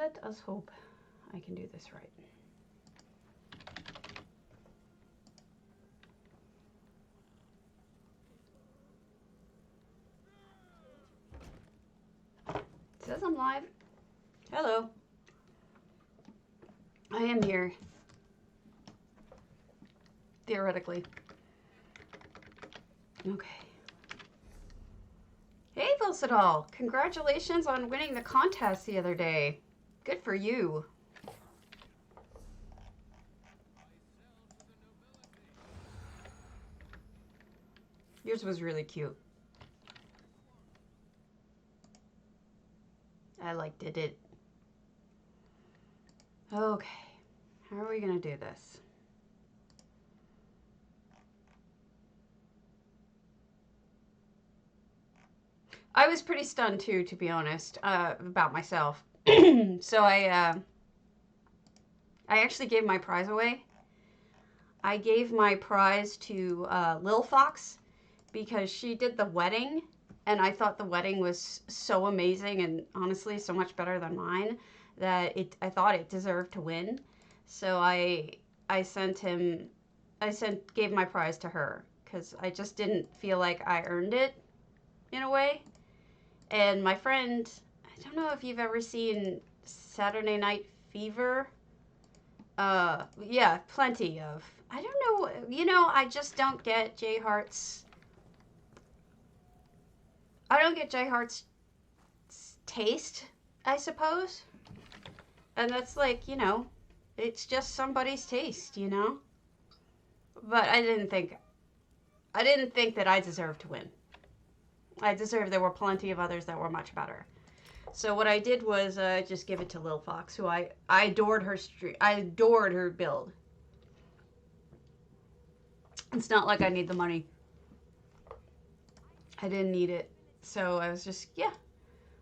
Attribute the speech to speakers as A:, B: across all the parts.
A: let us hope I can do this right. It says I'm live. Hello. I am here. Theoretically. Okay. Hey, Vilsadal. Congratulations on winning the contest the other day. Good for you. Yours was really cute. I liked it. Okay. How are we going to do this? I was pretty stunned too, to be honest, about myself. So I actually gave my prize away. I gave my prize to Lil Fox because she did the wedding, and I thought the wedding was so amazing and honestly so much better than mine that I thought it deserved to win. So I gave my prize to her because I just didn't feel like I earned it in a way. And my friend, I don't know if you've ever seen Saturday Night Fever. Yeah, plenty of. I don't know, I just don't get Jay Hart's. I don't get Jay Hart's taste, I suppose. And that's like, it's just somebody's taste, But I didn't think that I deserved to win. There were plenty of others that were much better. So what I did was just give it to Lil Fox, who I adored her I adored her build. It's not like I need the money. I didn't need it. So I was just,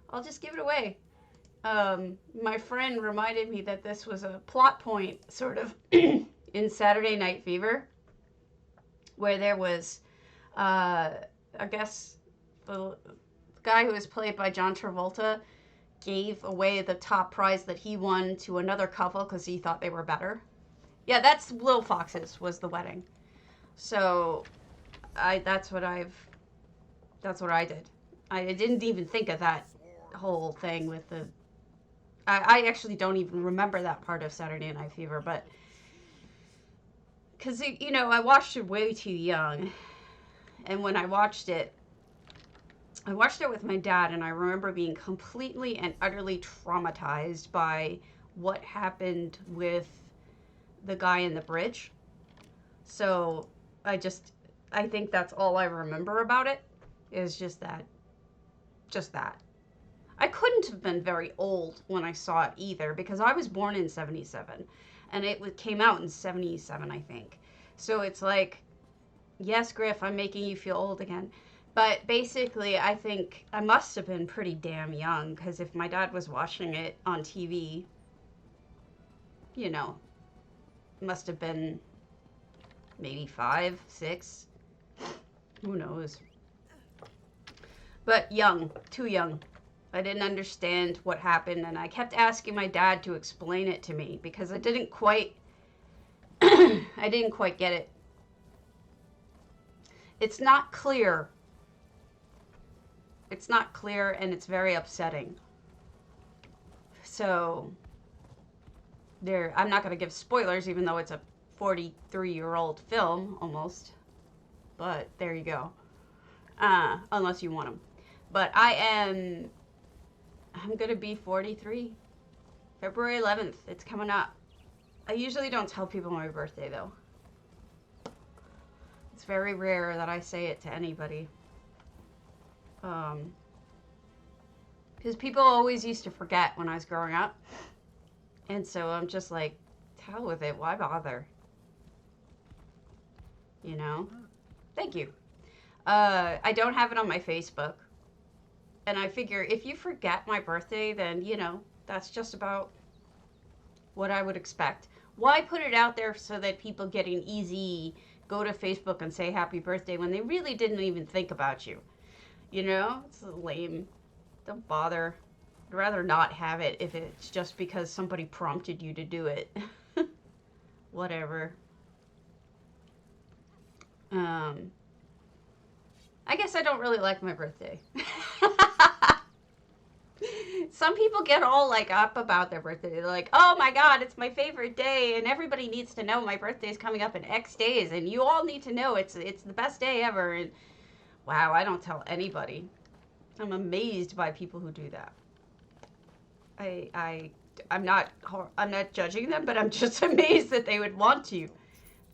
A: I'll just give it away. My friend reminded me that this was a plot point, sort of, in Saturday Night Fever, where there was, I guess, the guy who was played by John Travolta gave away the top prize that he won to another couple because he thought they were better. Yeah, that's Lil Fox's, was the wedding. So, that's what I did. I didn't even think of that whole thing with the... I actually don't even remember that part of Saturday Night Fever, but... Because, I watched it way too young. And when I watched it with my dad, and I remember being completely and utterly traumatized by what happened with the guy in the bridge. So, I think that's all I remember about it, is just that. I couldn't have been very old when I saw it either, because I was born in 77, and it came out in 77, I think. So it's like, yes, Griff, I'm making you feel old again. But basically, I think I must have been pretty damn young, because if my dad was watching it on TV, must have been maybe 5, 6. Who knows? But young, too young. I didn't understand what happened, and I kept asking my dad to explain it to me because I didn't quite get it. It's not clear. It's not clear, and it's very upsetting. So, I'm not going to give spoilers, even though it's a 43-year-old film, almost. But, there you go. Unless you want them. But I'm going to be 43. February 11th. It's coming up. I usually don't tell people my birthday, though. It's very rare that I say it to anybody. Because people always used to forget when I was growing up. And so I'm just like, hell with it. Why bother? Thank you. I don't have it on my Facebook. And I figure if you forget my birthday, then, that's just about what I would expect. Why put it out there so that people get an easy go to Facebook and say happy birthday when they really didn't even think about you? It's lame. Don't bother. I'd rather not have it if it's just because somebody prompted you to do it. Whatever. I guess I don't really like my birthday. Some people get all like up about their birthday. They're like, oh my God, it's my favorite day, and everybody needs to know my birthday is coming up in X days, and you all need to know it's the best day ever. And wow, I don't tell anybody. I'm amazed by people who do that. I'm not judging them, but I'm just amazed that they would want to.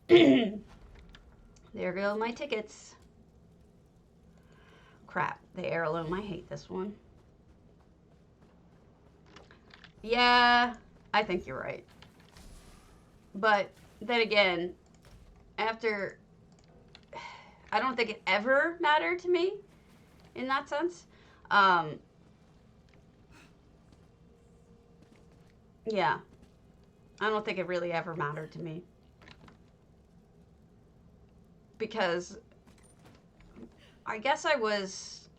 A: There go my tickets. Crap, the heirloom. I hate this one. Yeah, I think you're right. But then again, after, I don't think it ever mattered to me in that sense. Yeah, I don't think it really ever mattered to me. Because I guess I was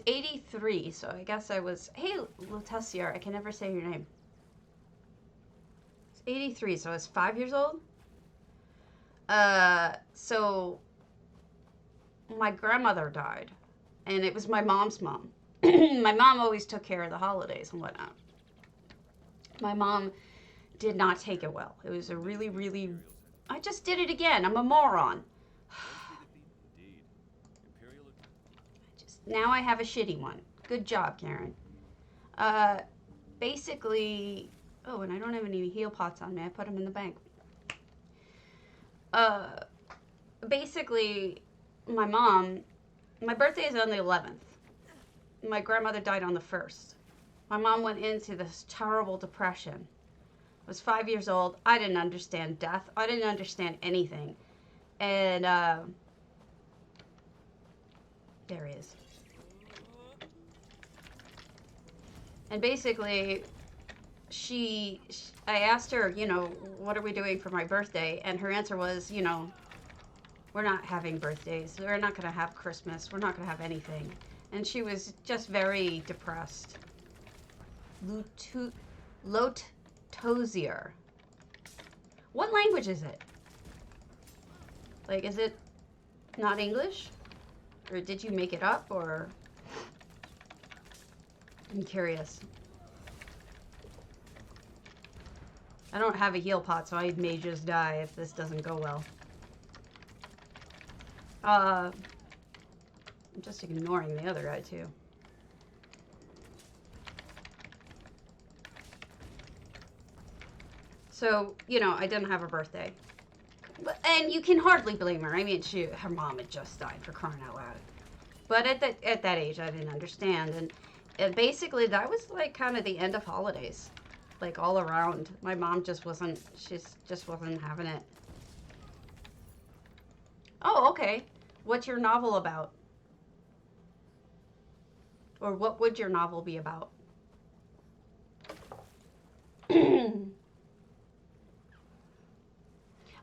A: 83, so I guess I was, hey, Lutessier, I can never say your name. It's 83, so I was 5 years old. So my grandmother died, and it was my mom's mom. My mom always took care of the holidays and whatnot. My mom did not take it well. It was a really, really, I just did it again. I'm a moron. Now I have a shitty one. Good job, Karen. Basically, oh, and I don't have any heel pots on me. I put them in the bank. Basically, my birthday is on the 11th. My grandmother died on the 1st. My mom went into this terrible depression. I was 5 years old. I didn't understand death. I didn't understand anything. And, there he is. And basically, I asked her, you know, what are we doing for my birthday? And her answer was, you know, we're not having birthdays. We're not going to have Christmas. We're not going to have anything. And she was just very depressed. Lotosier. What language is it? Like, is it not English? Or did you make it up? Or I'm curious. I don't have a heal pot, so I may just die if this doesn't go well. I'm just ignoring the other guy, too. So, you know, I didn't have a birthday. And you can hardly blame her. I mean, her mom had just died, for crying out loud. But at that age, I didn't understand. And basically, that was, like, kind of the end of holidays. Like, all around. My mom just wasn't having it. Oh, okay. What's your novel about? Or what would your novel be about?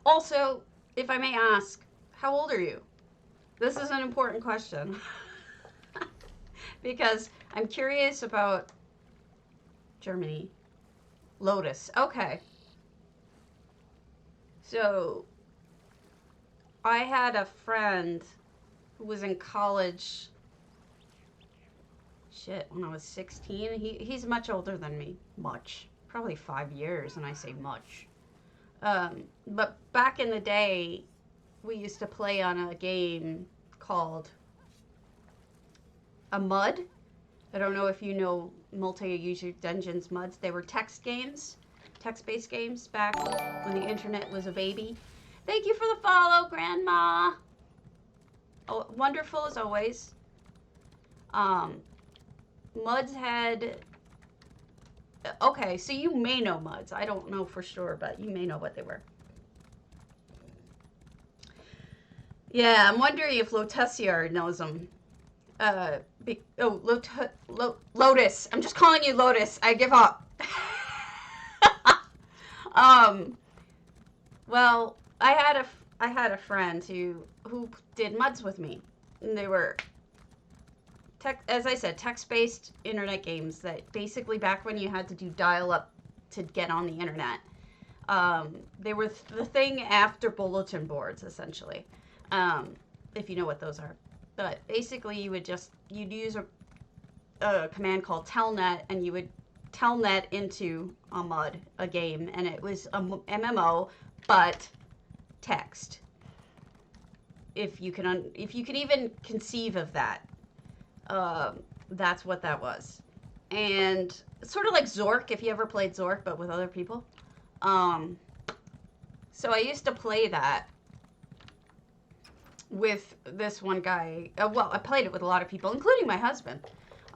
A: Also, if I may ask, how old are you? This is an important question. Because I'm curious about Germany. Lotus. Okay. So, I had a friend who was in college, when I was 16. He's much older than me. Much. Probably 5 years, and I say much. But back in the day, we used to play on a game called a MUD. I don't know if you know multi-user dungeons MUDs. They were text games, text-based games back when the internet was a baby. Thank you for the follow, Grandma. Oh, wonderful as always. MUDs had... Okay, so you may know MUDs. I don't know for sure, but you may know what they were. Yeah, I'm wondering if Lotessier knows them. Lotus. I'm just calling you Lotus. I give up. Well, I had a friend who did MUDs with me. And they were as I said, text-based internet games that basically back when you had to do dial-up to get on the internet. They were the thing after bulletin boards, essentially, if you know what those are. But basically, you'd use a command called telnet, and you would telnet into a game, and it was a MMO, but text. If you can even conceive of that, that's what that was. And sort of like Zork, if you ever played Zork, but with other people. So I used to play that with this one guy. Well, I played it with a lot of people, including my husband,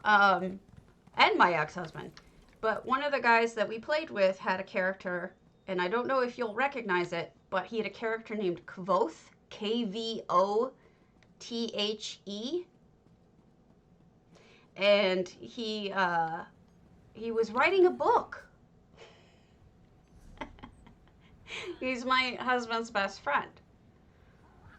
A: and my ex-husband. But one of the guys that we played with had a character, and I don't know if you'll recognize it, but he had a character named Kvoth, Kvothe. And he was writing a book. He's my husband's best friend.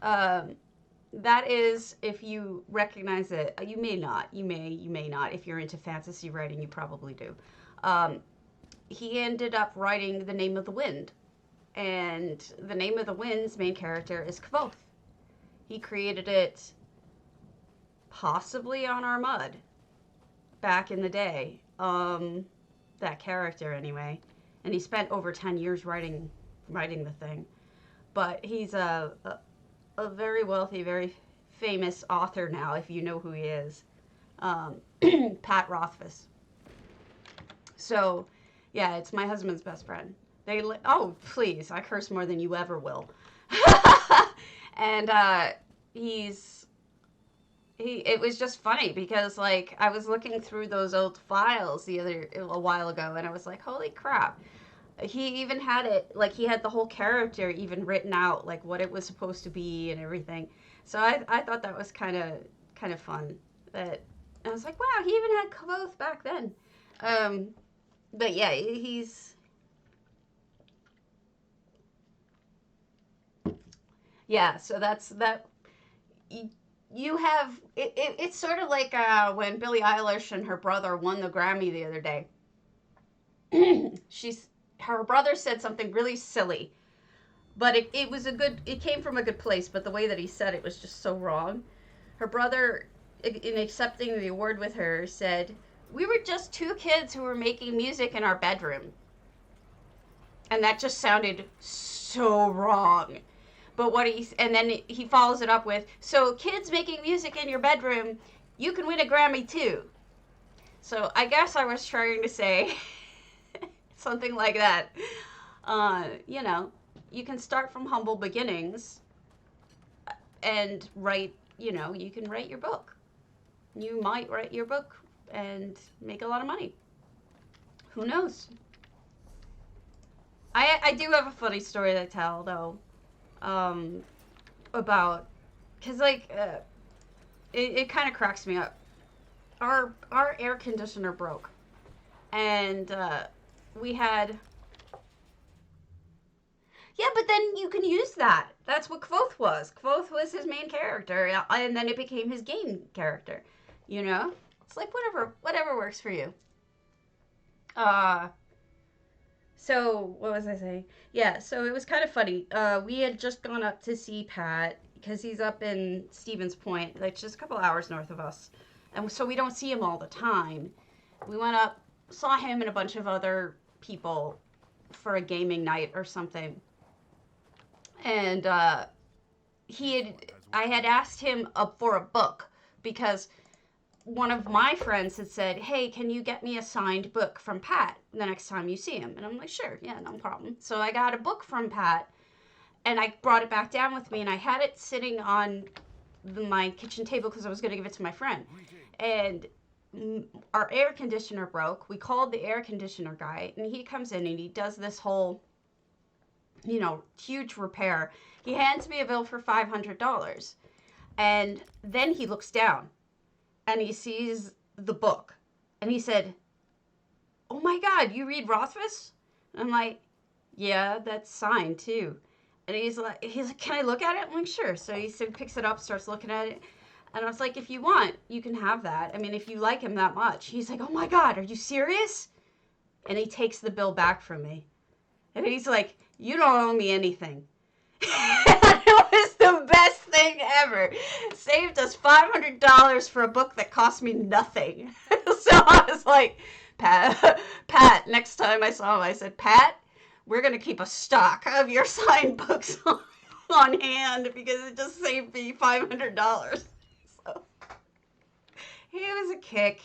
A: That is, if you recognize it, you may not. You may not. If you're into fantasy writing, you probably do. He ended up writing The Name of the Wind. And The Name of the Wind's main character is Kvoth. He created it possibly on our mud back in the day. That character, anyway. And he spent over 10 years writing the thing. But he's a very wealthy, very famous author now, if you know who he is. Pat Rothfuss. So, yeah, it's my husband's best friend. Oh, please, I curse more than you ever will. And it was just funny because, like, I was looking through those old files a while ago, and I was like, holy crap. He even had it, like, he had the whole character even written out, like, what it was supposed to be and everything. So I thought that was kind of fun. That I was like, wow, he even had Kvoth back then. But yeah, yeah, so that's that. You have it's sort of like when Billie Eilish and her brother won the Grammy the other day. Her brother said something really silly, but it came from a good place, but the way that he said it was just so wrong. Her brother, in accepting the award with her, said, "We were just two kids who were making music in our bedroom." And that just sounded so wrong. But and then he follows it up with, so kids making music in your bedroom, you can win a Grammy too. So I guess I was trying to say something like that. You know, you can start from humble beginnings and you can write your book. You might write your book and make a lot of money. Who knows? I do have a funny story to tell, though. About, because it kind of cracks me up. Our air conditioner broke, and we had, yeah, but then you can use that. That's what Kvoth was. Kvoth was his main character, and then it became his game character. You know, it's like whatever works for you. So, what was I saying? Yeah, so it was kind of funny. We had just gone up to see Pat, because he's up in Stevens Point, like just a couple hours north of us. And so we don't see him all the time. We went up, saw him and a bunch of other people for a gaming night or something. And I had asked him for a book, because one of my friends had said, hey, can you get me a signed book from Pat the next time you see him? And I'm like, sure, yeah, no problem. So I got a book from Pat, and I brought it back down with me, and I had it sitting on my kitchen table because I was going to give it to my friend. And our air conditioner broke. We called the air conditioner guy, and he comes in, and he does this whole, huge repair. He hands me a bill for $500, and then he looks down. And he sees the book. And he said, oh my God, you read Rothfuss? And I'm like, yeah, that's signed too. And he's like, can I look at it? I'm like, sure. So he picks it up, starts looking at it. And I was like, if you want, you can have that. I mean, if you like him that much. He's like, oh my God, are you serious? And he takes the bill back from me. And he's like, you don't owe me anything. It was the best thing ever. Saved us $500 for a book that cost me nothing. So I was like, Pat, next time I saw him, I said, Pat, we're going to keep a stock of your signed books on hand because it just saved me $500. So it was a kick.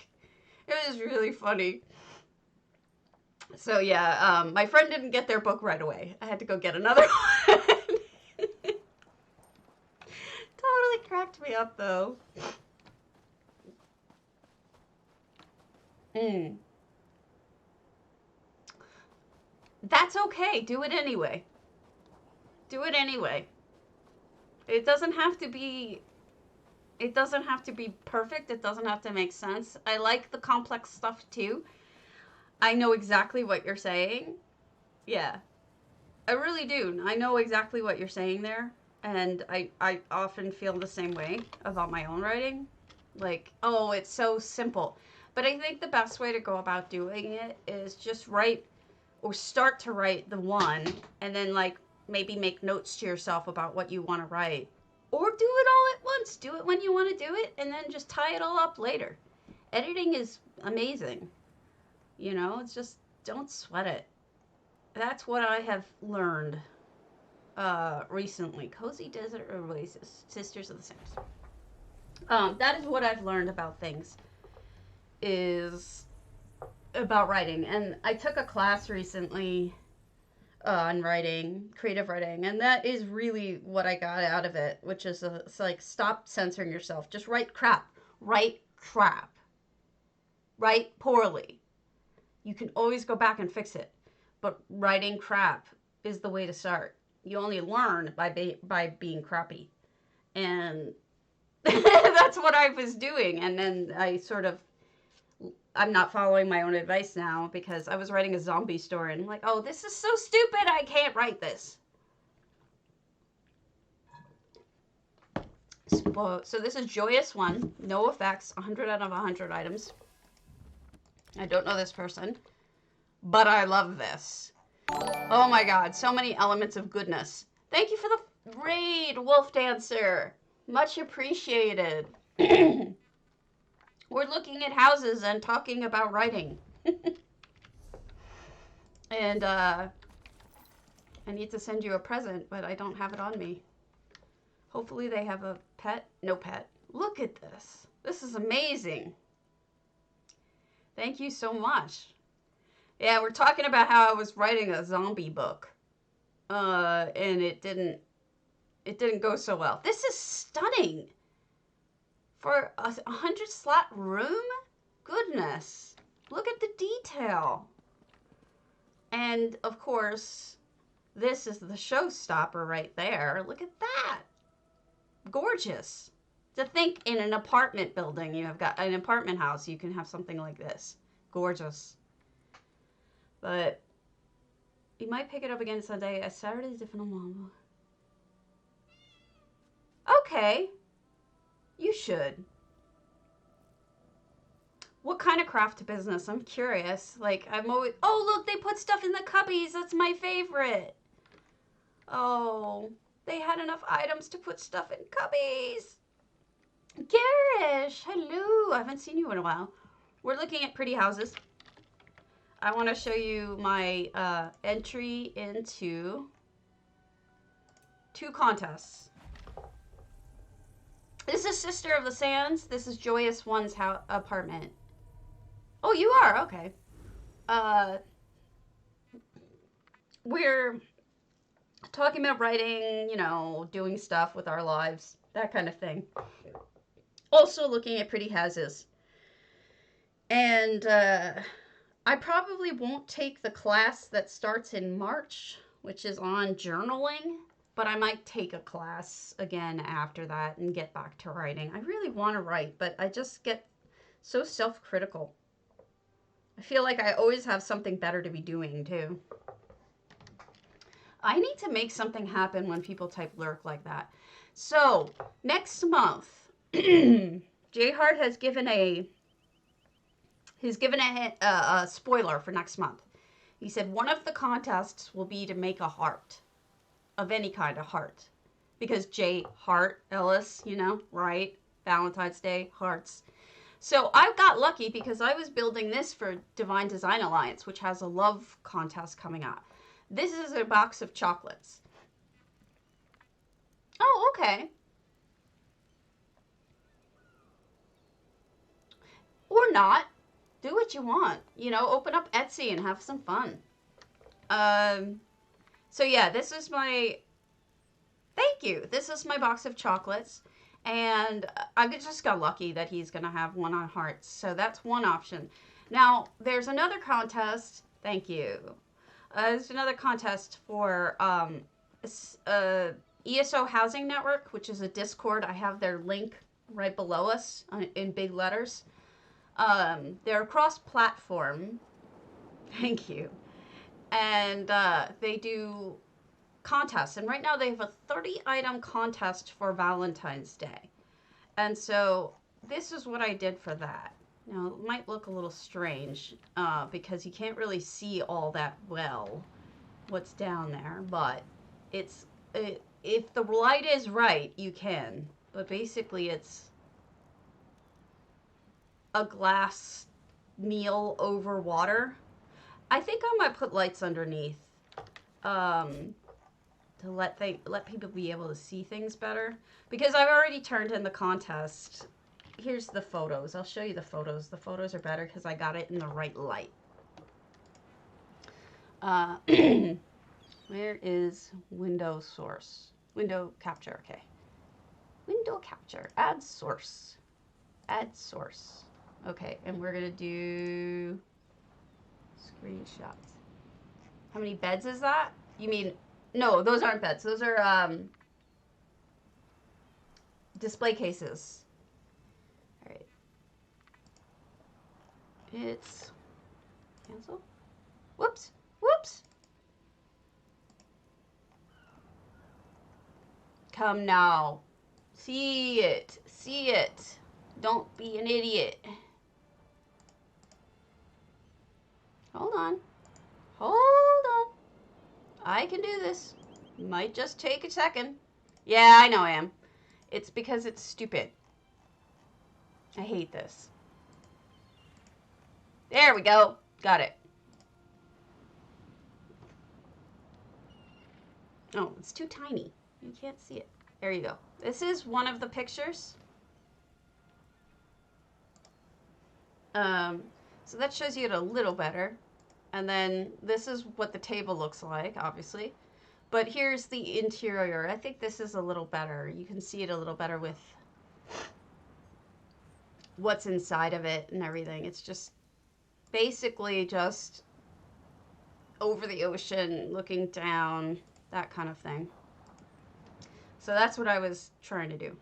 A: It was really funny. So yeah, my friend didn't get their book right away. I had to go get another one. Totally cracked me up though. That's okay. Do it anyway. Do it anyway. It doesn't have to be perfect. It doesn't have to make sense. I like the complex stuff too. I know exactly what you're saying. Yeah. I really do. I know exactly what you're saying there. And I often feel the same way about my own writing. Like, oh, it's so simple. But I think the best way to go about doing it is just write or start to write the one and then like maybe make notes to yourself about what you want to write. Or do it all at once. Do it when you want to do it and then just tie it all up later. Editing is amazing. You know, it's just don't sweat it. That's what I have learned recently. Cozy Desert Oasis, Sisters of the Sands. That is what I've learned about things, is about writing. And I took a class recently on writing, creative writing, and that is really what I got out of it, which is it's like stop censoring yourself. Just write crap. Write crap. Write poorly. You can always go back and fix it. But writing crap is the way to start. You only learn by being crappy. And that's what I was doing. And then I'm not following my own advice now because I was writing a zombie story. And I'm like, oh, this is so stupid. I can't write this. So this is Joyous One. No effects. 100 out of 100 items. I don't know this person. But I love this. Oh my God, so many elements of goodness. Thank you for the raid, Wolf Dancer. Much appreciated. We're looking at houses and talking about writing. And I need to send you a present, but I don't have it on me. Hopefully they have a pet. No pet. Look at this. This is amazing. Thank you so much. Yeah, we're talking about how I was writing a zombie book, and it didn't go so well. This is stunning for a 100 slot room. Goodness, look at the detail. And of course, this is the showstopper right there. Look at that, gorgeous. To think in an apartment building, you have got an apartment house, you can have something like this, gorgeous. But you might pick it up again Sunday. Saturday is different on Mama. Okay. You should. What kind of craft business? I'm curious. Like, I'm always... Oh, look, they put stuff in the cubbies. That's my favorite. Oh, they had enough items to put stuff in cubbies. Garish, hello. I haven't seen you in a while. We're looking at pretty houses. I want to show you my entry into 2 contests. This is Sister of the Sands. This is Joyous One's apartment. Oh, you are? Okay. We're talking about writing, you know, doing stuff with our lives, that kind of thing. Also looking at pretty houses. And I probably won't take the class that starts in March, which is on journaling, but I might take a class again after that and get back to writing. I really want to write, but I just get so self-critical. I feel like I always have something better to be doing, too. I need to make something happen when people type lurk like that. So, next month, J Hart has given a spoiler for next month. He said one of the contests will be to make a heart of any kind of heart, because J Hart Ellis, you know, right? Valentine's Day hearts. So I got lucky because I was building this for Divine Design Alliance, which has a love contest coming up. This is a box of chocolates. Oh, okay. Or not. Do what you want. You know, open up Etsy and have some fun. So yeah, this is my, thank you. This is my box of chocolates. And I just got lucky that he's going to have one on hearts. So that's one option. Now, there's another contest. Thank you. There's another contest for ESO Housing Network, which is a Discord. I have their link right below us in big letters. They're cross-platform. Thank you. And they do contests. And right now they have a 30-item contest for Valentine's Day. And so this is what I did for that. Now, it might look a little strange because you can't really see all that well what's down there. But if the light is right, you can. But basically it's a glass meal over water. I think I might put lights underneath to let people be able to see things better, because I've already turned in the contest. Here's the photos. I'll show you the photos. The photos are better because I got it in the right light. Where is window source? Window capture, okay. Window capture, add source. Add source. Okay, and we're gonna do screenshots. How many beds is that? You mean, no, those aren't beds. Those are display cases. All right. It's cancel. Whoops. Whoops. Come now. See it. See it. Don't be an idiot. Hold on. Hold on. I can do this. Might just take a second. Yeah, I know I am. It's because it's stupid. I hate this. There we go. Got it. Oh, it's too tiny. You can't see it. There you go. This is one of the pictures. So that shows you it a little better. And then this is what the table looks like, obviously. But here's the interior. I think this is a little better. You can see it a little better with what's inside of it and everything. It's just basically just over the ocean, looking down, that kind of thing. So that's what I was trying to do.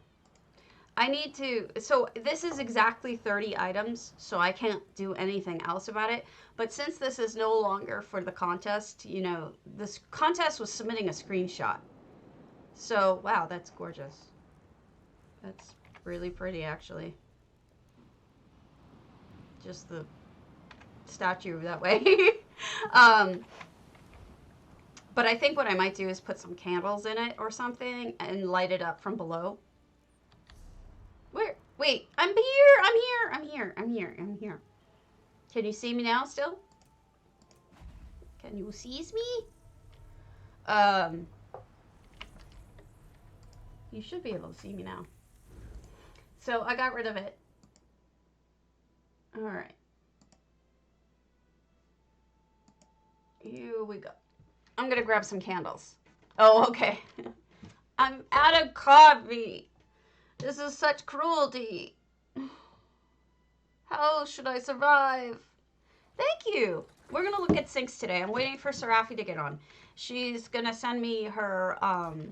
A: I need to, so this is exactly 30 items, so I can't do anything else about it. But since this is no longer for the contest, you know, this contest was submitting a screenshot. So, wow, that's gorgeous. That's really pretty, actually. Just the statue that way. But I think what I might do is put some candles in it or something and light it up from below. Where? Wait, I'm here, I'm here, I'm here, I'm here, I'm here. Can you see me now still? Can you seize me? You should be able to see me now. So I got rid of it. All right. Here we go. I'm gonna grab some candles. Oh, okay. I'm out of coffee. This is such cruelty. How should I survive? Thank you. We're going to look at sinks today. I'm waiting for Serafi to get on. She's going to send me her, I'm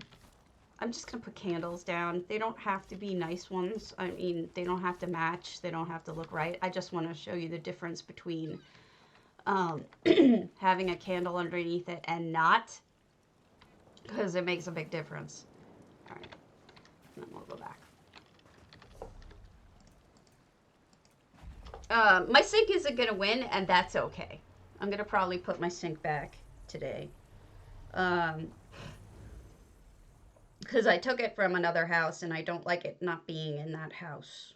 A: just going to put candles down. They don't have to be nice ones. I mean, they don't have to match. They don't have to look right. I just want to show you the difference between having a candle underneath it and not, because it makes a big difference. All right. And then we'll go back. My sink isn't going to win, and that's okay. I'm going to probably put my sink back today. Because I took it from another house, and I don't like it not being in that house.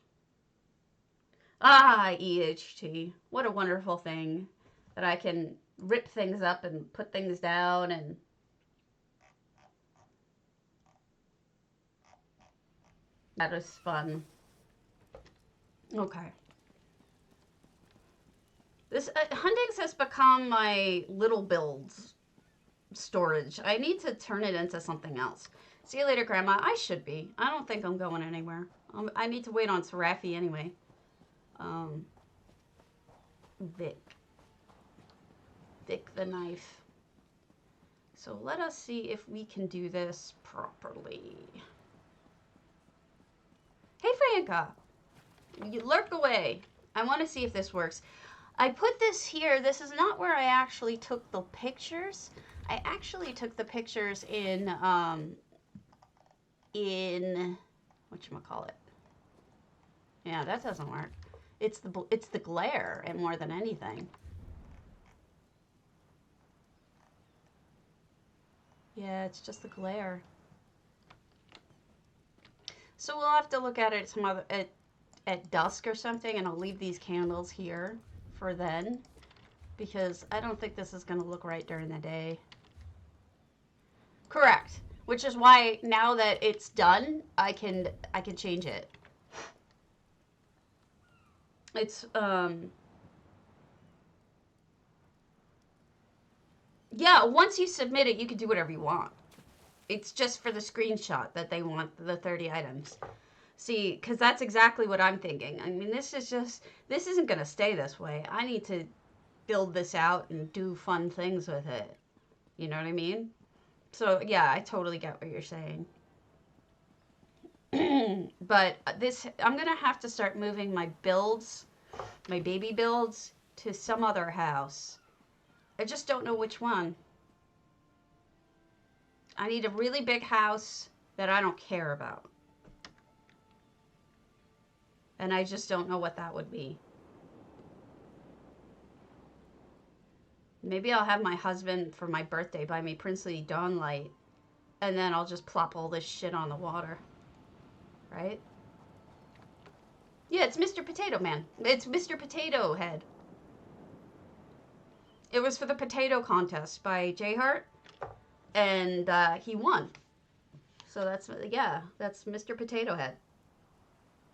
A: Ah, EHT. What a wonderful thing that I can rip things up and put things down and... That is fun. Okay. This Hundings has become my little builds storage. I need to turn it into something else. See you later, Grandma. I should be. I don't think I'm going anywhere. I need to wait on Serafi anyway. Vic the knife. So let us see if we can do this properly. Hey, Franca. You lurk away. I want to see if this works. I put this here. This is not where I actually took the pictures. I actually took the pictures in whatchamacallit. Yeah, that doesn't work. It's the glare and more than anything. Yeah, it's just the glare. So we'll have to look at it at dusk or something, and I'll leave these candles here for then, because I don't think this is going to look right during the day. Correct. Which is why now that it's done, I can change it. It's yeah, once you submit it, you can do whatever you want. It's just for the screenshot that they want the 30 items. See, because that's exactly what I'm thinking. I mean, this isn't going to stay this way. I need to build this out and do fun things with it. You know what I mean? So, yeah, I totally get what you're saying. But I'm going to have to start moving my builds, my baby builds, to some other house. I just don't know which one. I need a really big house that I don't care about. And I just don't know what that would be. Maybe I'll have my husband for my birthday buy me Princely Dawn Light, and then I'll just plop all this shit on the water. Right? Yeah, it's Mr. Potato Man. It's Mr. Potato Head. It was for the potato contest by J Hart, and he won. So that's Mr. Potato Head.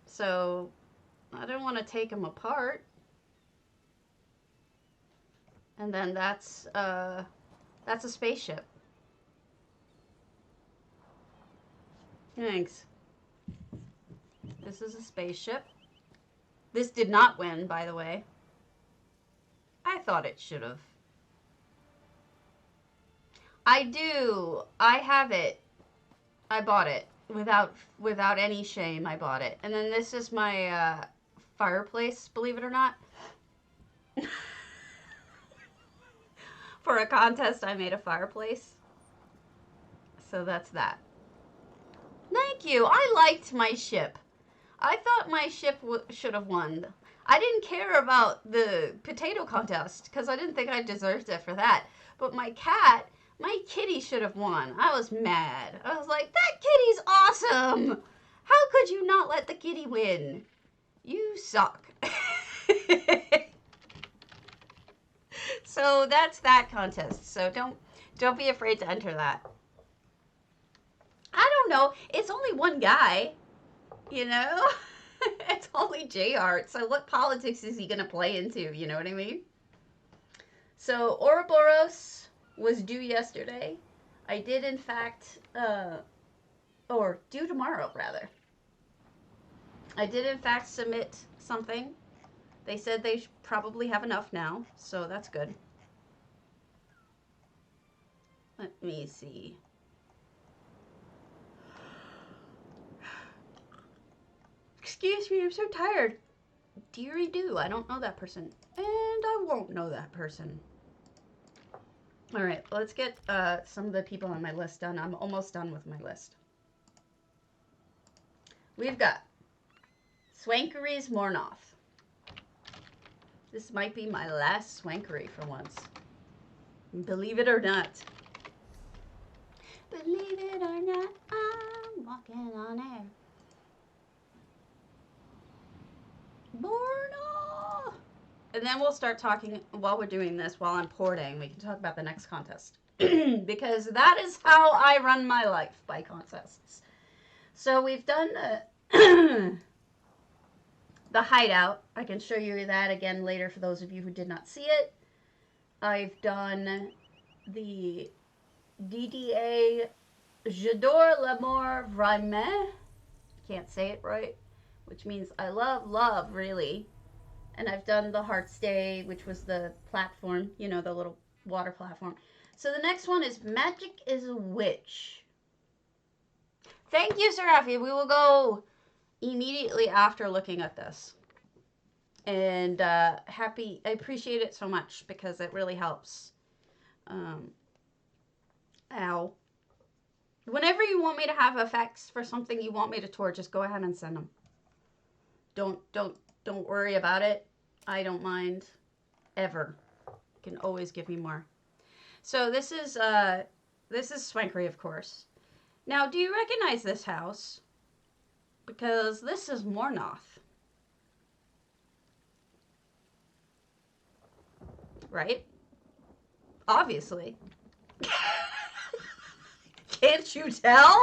A: So I don't want to take him apart. And then that's a spaceship. Thanks. This is a spaceship. This did not win, by the way. I thought it should have. I do. I have it. I bought it. Without any shame, I bought it. And then this is my fireplace, believe it or not. For a contest, I made a fireplace. So that's that. Thank you. I liked my ship. I thought my ship should have won. I didn't care about the potato contest because I didn't think I deserved it for that. But my kitty should have won. I was mad. I was like, that kitty's awesome. How could you not let the kitty win? You suck. So that's that contest. So don't be afraid to enter that. I don't know. It's only one guy, you know? It's only J Art. So what politics is he going to play into? You know what I mean? So Ouroboros was due yesterday. I did, in fact, or due tomorrow, rather. I did, in fact, submit something. They said they probably have enough now, so that's good. Let me see. Excuse me, I'm so tired. Deary do. I don't know that person. And I won't know that person. All right, let's get some of the people on my list done. I'm almost done with my list. We've got Swankery's Mournoth. This might be my last swankery for once. Believe it or not. Believe it or not, I'm walking on air. Mournoth! And then we'll start talking while we're doing this, while I'm porting. We can talk about the next contest. Because that is how I run my life, by contests. So we've done the, the hideout. I can show you that again later for those of you who did not see it. I've done the DDA J'adore l'amour vraiment. Can't say it right. Which means I love, really. And I've done the Heart Stay, which was the platform, you know, the little water platform. So the next one is Magic is a Witch. Thank you, Serafi. We will go immediately after looking at this. And I appreciate it so much because it really helps. Ow. Whenever you want me to have effects for something you want me to tour, just go ahead and send them. Don't worry about it. I don't mind ever. You can always give me more. So this is Swankery, of course. Now, do you recognize this house? Because this is Mournoth. Right? Obviously. Can't you tell?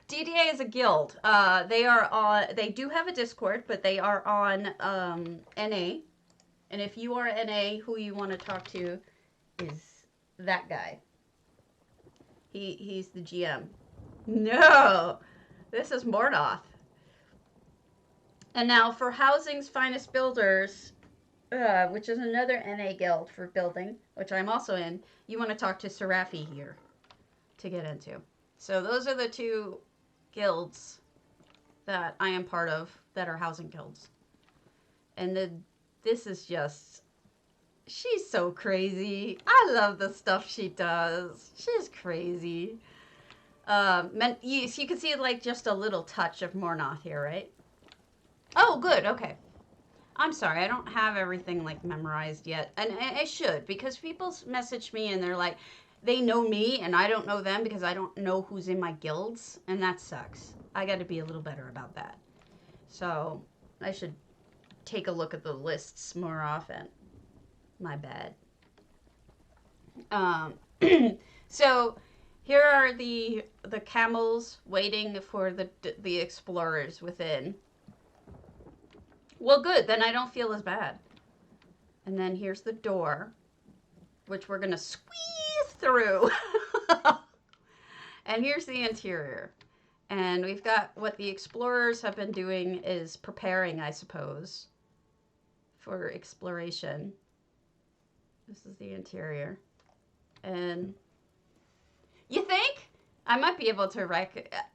A: DDA is a guild. They do have a Discord, but they are on NA. And if you are NA, who you want to talk to is that guy. He's the GM. No! This is Mournoth. And now for Housing's Finest Builders, which is another NA guild for building, which I'm also in, you want to talk to Serafi here to get into. So those are the two guilds that I am part of that are housing guilds. And this is just, she's so crazy. I love the stuff she does. She's crazy. You can see like just a little touch of Mournoth here, right? Oh, good. Okay. I'm sorry. I don't have everything like memorized yet. And I should, because people message me and they're like, they know me and I don't know them because I don't know who's in my guilds. And that sucks. I got to be a little better about that. So I should take a look at the lists more often. My bad. So here are the camels waiting for the explorers within. Well, good. Then I don't feel as bad. And then here's the door, which we're going to squeeze through. And here's the interior. And we've got what the explorers have been doing is preparing, I suppose, for exploration. This is the interior. And you think? I might be able to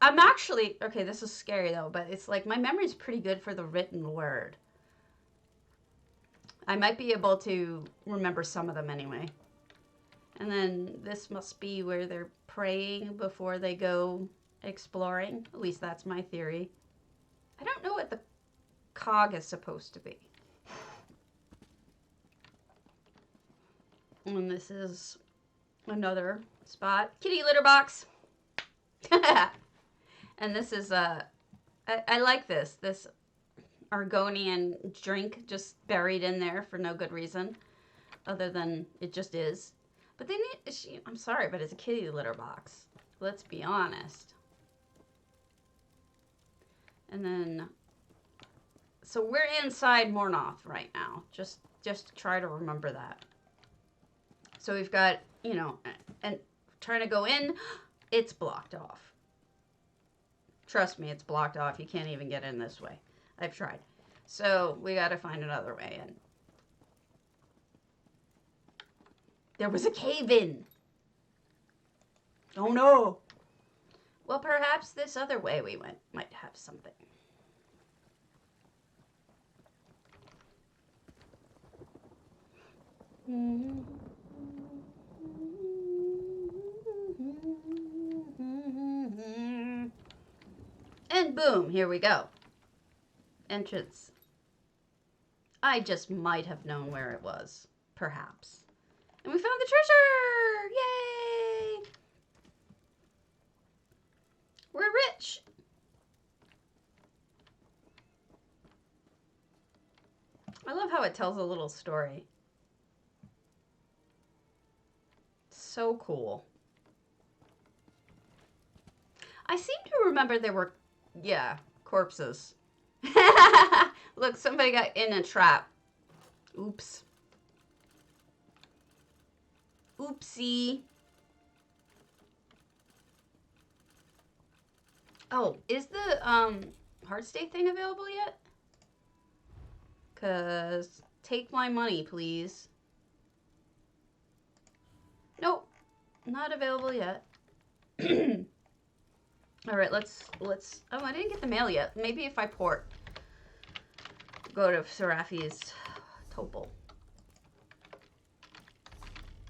A: I'm actually, okay, this is scary though, but it's like my memory's pretty good for the written word. I might be able to remember some of them anyway. And then this must be where they're praying before they go exploring. At least that's my theory. I don't know what the cog is supposed to be. And this is another spot. Kitty litter box. And this is I like this Argonian drink just buried in there for no good reason other than it just is. But I'm sorry, but it's a kitty litter box. Let's be honest. And then so we're inside Mournoth right now. Just to try to remember that. So we've got, you know, and trying to go in, it's blocked off. Trust me, it's blocked off. You can't even get in this way. I've tried. So we got to find another way in. There was a cave in. Oh no. Well, perhaps this other way we went might have something. And boom, here we go. Entrance. I just might have known where it was. Perhaps. And we found the treasure! Yay! We're rich! I love how it tells a little story. So cool. I seem to remember there were, yeah, corpses. Look, somebody got in a trap. Oops. Oopsie. Oh, is the heart stay thing available yet? 'Cause take my money, please. Nope, not available yet. All right, let's. Oh, I didn't get the mail yet. Maybe if I port, go to Serafi's Topol.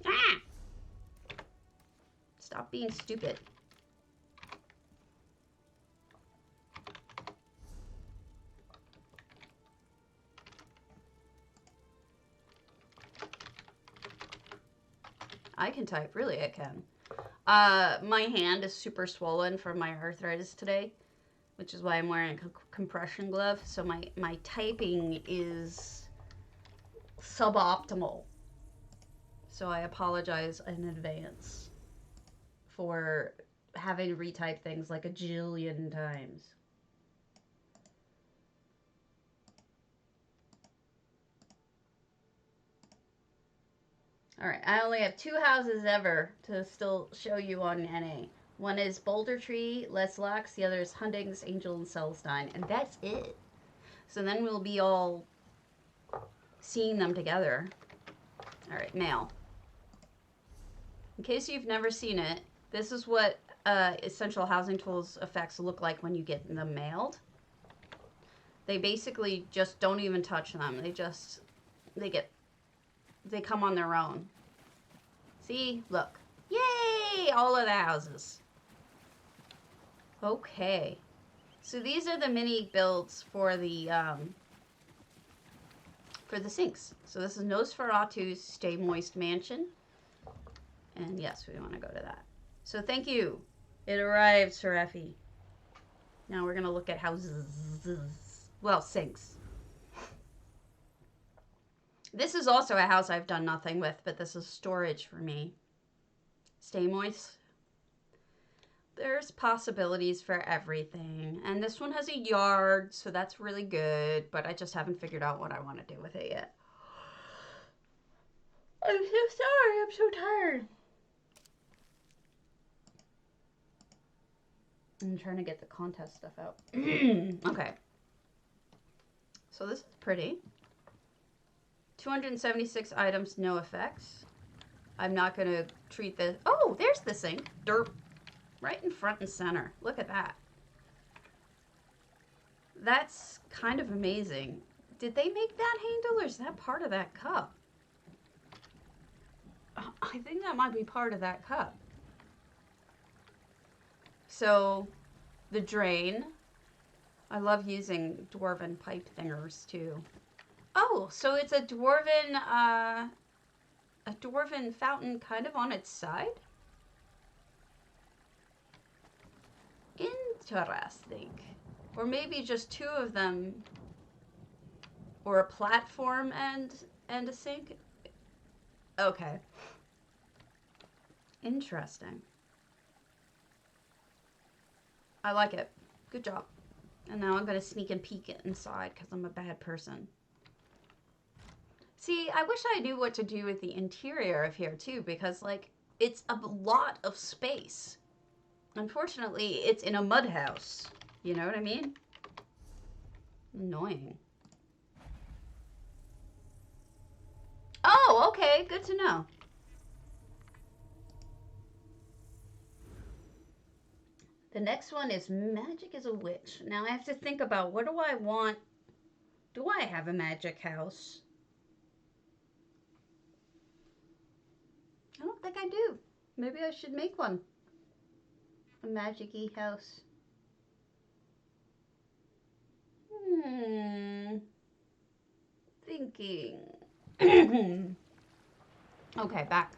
A: Ah! Stop being stupid. I can type. Really, I can. My hand is super swollen from my arthritis today, which is why I'm wearing a compression glove. So my typing is suboptimal. So I apologize in advance for having to retype things like a jillion times. All right, I only have 2 houses ever to still show you on NA. One is Bouldertree, Les Locks. The other is Hundings, Angel, and Celestine. And that's it. So then we'll be all seeing them together. All right, mail. In case you've never seen it, this is what Essential Housing Tools effects look like when you get them mailed. They basically just don't even touch them. They come on their own. See? Look. Yay! All of the houses. Okay. So these are the mini builds for the sinks. So this is Nosferatu's Stay Moist Mansion. And yes, we want to go to that. So thank you. It arrived, Serafi. Now we're going to look at houses. Well, sinks. This is also a house I've done nothing with, but this is storage for me. Stay moist. There's possibilities for everything. And this one has a yard, so that's really good, but I just haven't figured out what I want to do with it yet. I'm so sorry. I'm so tired. I'm trying to get the contest stuff out. Okay. So this is pretty. 276 items, no effects. I'm not going to treat this. Oh, there's the sink. Derp. Right in front and center. Look at that. That's kind of amazing. Did they make that handle or is that part of that cup? I think that might be part of that cup. So, the drain. I love using dwarven pipe thingers too. Oh, so it's a dwarven fountain kind of on its side? Interesting. Or maybe just 2 of them. Or a platform and a sink. Okay. Interesting. I like it. Good job. And now I'm going to sneak and peek it inside because I'm a bad person. See, I wish I knew what to do with the interior of here too, because like it's a lot of space. Unfortunately, it's in a mud house. You know what I mean? Annoying. Oh, okay. Good to know. The next one is Magic is a Witch. Now I have to think about what do I want? Do I have a magic house? I don't think I do. Maybe I should make one. A magic-y house. thinking. Okay, back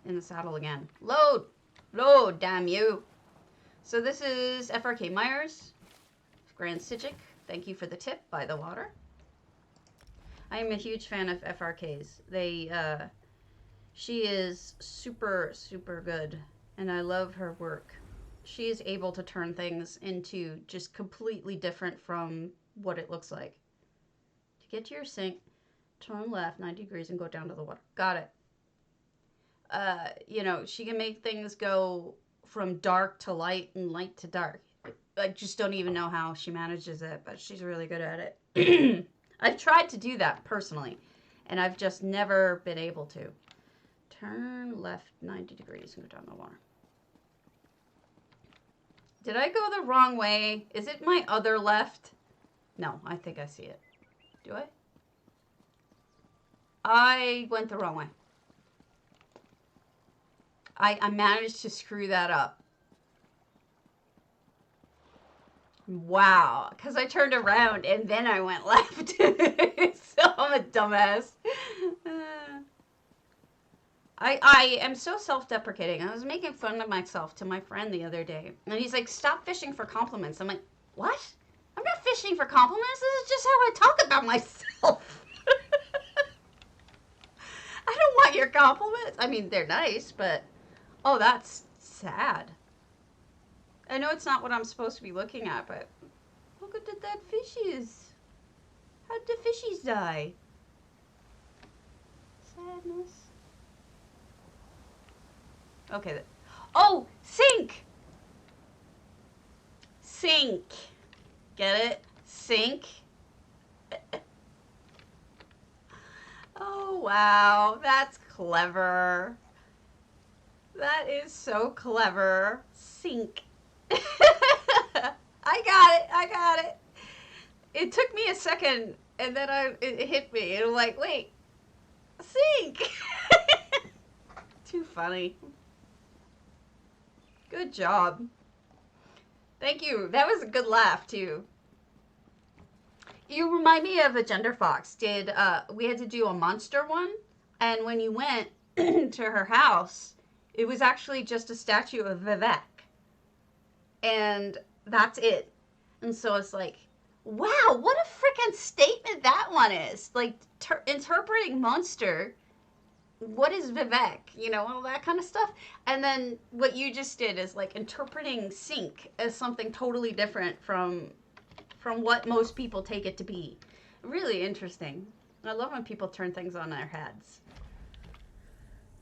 A: in the saddle again. Load! Load, damn you. So this is FRK Myers, Grand Sijic. Thank you for the tip by the water. I am a huge fan of FRKs. She is super, super good, and I love her work. She is able to turn things into just completely different from what it looks like. To get to your sink, turn left 90 degrees and go down to the water. Got it. You know, she can make things go from dark to light and light to dark. I just don't even know how she manages it, but she's really good at it. I've tried to do that personally, and I've just never been able to. Turn left 90 degrees and go down the water. Did I go the wrong way? Is it my other left? No, I think I see it. Do I? I went the wrong way. I managed to screw that up. Wow, because I turned around and then I went left. So I'm a dumbass. I am so self-deprecating. I was making fun of myself to my friend the other day. And he's like, stop fishing for compliments. I'm like, what? I'm not fishing for compliments. This is just how I talk about myself. I don't want your compliments. I mean, they're nice, but... Oh, that's sad. I know it's not what I'm supposed to be looking at, but... Look at that fish is. How'd the fishies die? Sadness. Okay. Oh, sink! Sink. Get it? Sink. Oh, wow. That's clever. That is so clever. Sink. I got it. It took me a second, and then it hit me. And I'm like, wait. Sink. Too funny. Good job. Thank you. That was a good laugh, too. You remind me of a Gender Fox. We had to do a monster one, and when you went to her house, it was actually just a statue of Vivek. And that's it. And so it's like, wow, what a freaking statement that one is. Like, interpreting monster, what is Vivek? You know, all that kind of stuff. And then what you just did is like interpreting sink as something totally different from what most people take it to be. Really interesting. I love when people turn things on their heads.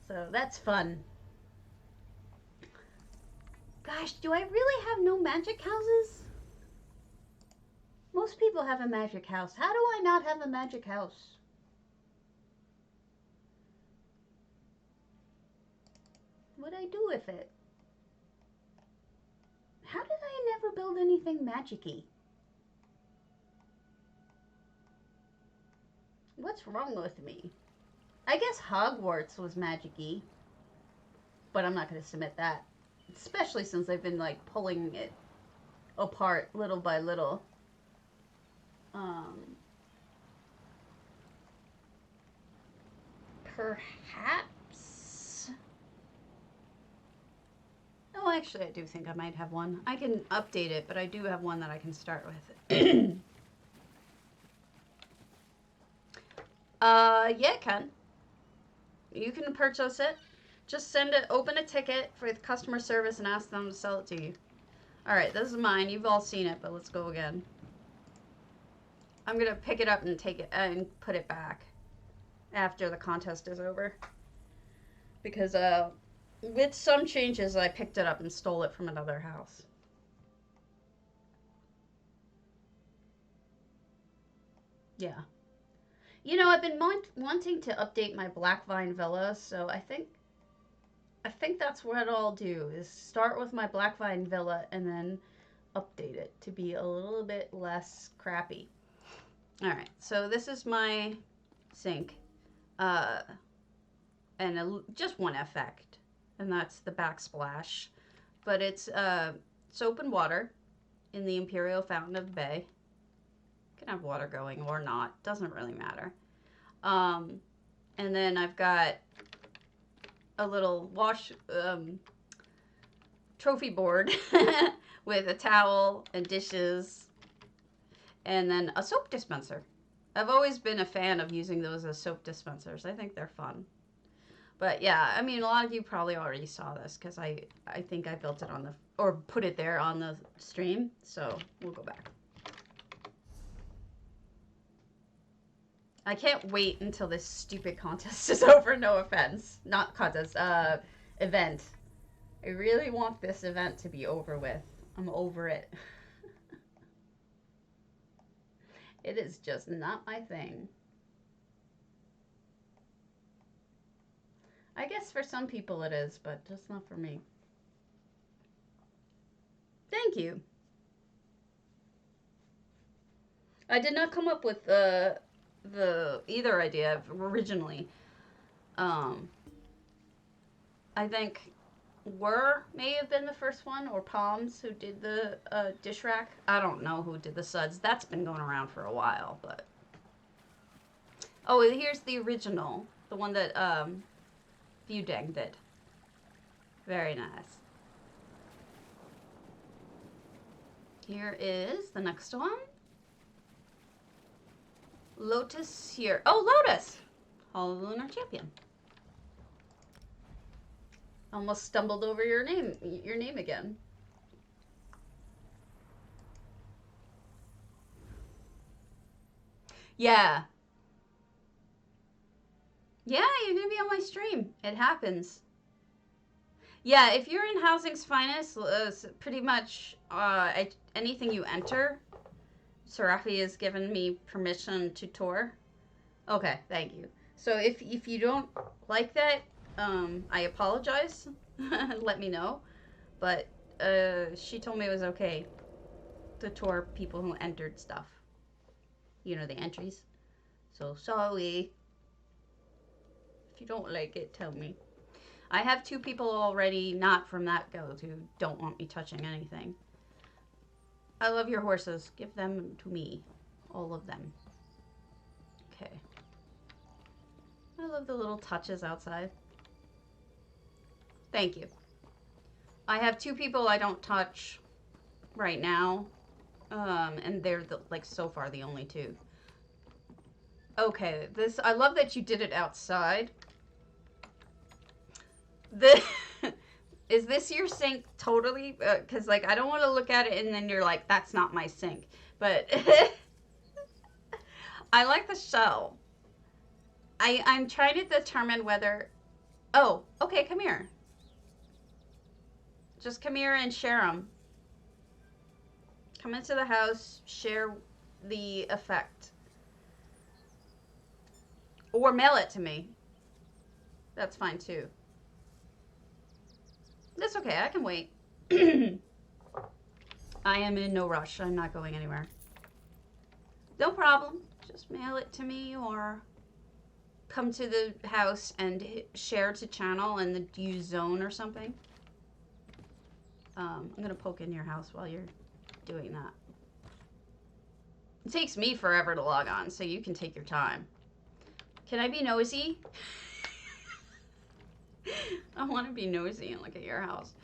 A: So that's fun. Gosh, do I really have no magic houses? Most people have a magic house. How do I not have a magic house? What'd I do with it? How did I never build anything magic-y? What's wrong with me? I guess Hogwarts was magic-y. But I'm not going to submit that. Especially since I've been, like, pulling it apart little by little. Perhaps. Oh, actually, I do think I might have one. I can update it, but I do have one that I can start with. Yeah, it can. You can purchase it. Just open a ticket for the customer service and ask them to sell it to you. Alright, this is mine. You've all seen it, but let's go again. I'm going to pick it up and take it and put it back after the contest is over. Because with some changes, I picked it up and stole it from another house. Yeah. You know, I've been wanting to update my Black Vine Villa, so I think that's what I'll do, is start with my Black Vine Villa and then update it to be a little bit less crappy. Alright, so this is my sink. And just one effect, and that's the backsplash. But it's soap and water in the Imperial Fountain of the Bay. You can have water going or not, doesn't really matter. And then I've got a little trophy board with a towel and dishes, and then a soap dispenser. I've always been a fan of using those as soap dispensers. I think they're fun. But yeah, I mean, a lot of you probably already saw this because I think I built it on the, or put it there on the stream. So we'll go back. I can't wait until this stupid contest is over. No offense. Not contest, event. I really want this event to be over with. I'm over it. It is just not my thing. I guess for some people it is, but just not for me. Thank you. I did not come up with the either idea originally. I think may have been the first one, or Palms, who did the dish rack. I don't know who did the suds. That's been going around for a while, but oh, here's the original, the one that Dang did. Very nice. Here is the next one. Lotus here. Oh, Lotus! Hollow Lunar Champion. Almost stumbled over your name again. Yeah. Yeah, you're gonna be on my stream. It happens. Yeah, if you're in Housing's Finest, pretty much anything you enter, Sarafi has given me permission to tour. Okay, thank you. So if you don't like that, I apologize. Let me know. But she told me it was okay to tour people who entered stuff. You know, the entries. So sorry. If you don't like it, tell me. I have 2 people already, not from that guild, who don't want me touching anything. I love your horses. Give them to me. All of them. Okay. I love the little touches outside. Thank you. I have 2 people I don't touch right now. And they're, so far, the only 2. Okay, I love that you did it outside. Is this your sink totally? Because, I don't want to look at it and then you're like, that's not my sink. But I like the shell. I'm trying to determine whether... Oh, okay, come here. Just come here and share them. Come into the house, share the effect. Or mail it to me. That's fine, too. That's okay, I can wait. I am in no rush. I'm not going anywhere. No problem. Just mail it to me or come to the house and share to channel and use zone or something. I'm going to poke in your house while you're doing that. It takes me forever to log on, so you can take your time. Can I be nosy? I want to be nosy and look at your house.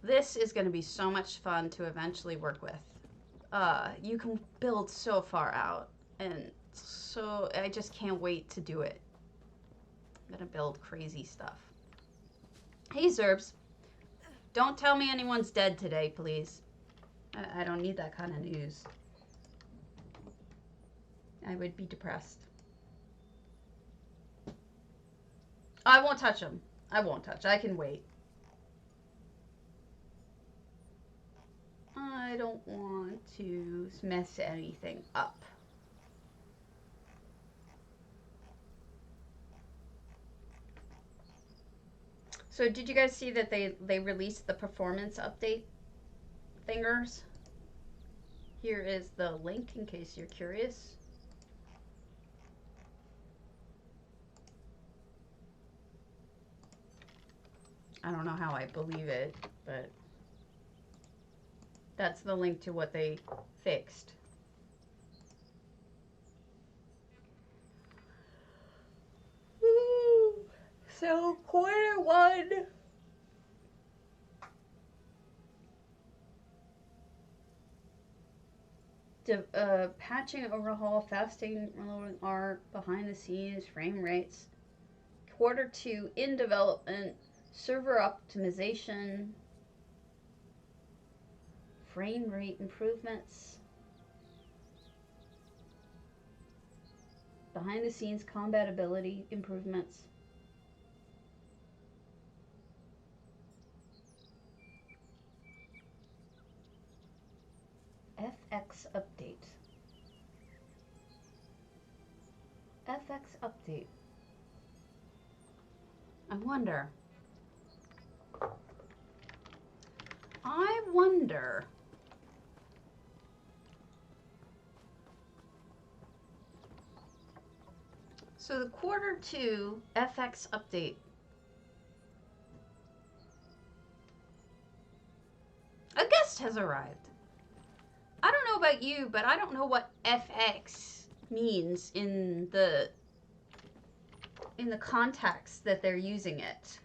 A: This is going to be so much fun to eventually work with. You can build so far out, and so I just can't wait to do it. I'm going to build crazy stuff. Hey, Zerbs. Don't tell me anyone's dead today, please. I don't need that kind of news. I would be depressed. I won't touch them. I won't touch. I can wait. I don't want to mess anything up. So did you guys see that they released the performance update thingers? Here is the link in case you're curious. I don't know how I believe it, but that's the link to what they fixed. So quarter one. Patching, overhaul, fasting, rolling art, behind the scenes, frame rates. Quarter two, in development, server optimization, frame rate improvements, behind the scenes compatibility improvements. FX update. FX update. I wonder. So the quarter two FX update. A guest has arrived. I don't know about you, but I don't know what FX means in the context that they're using it.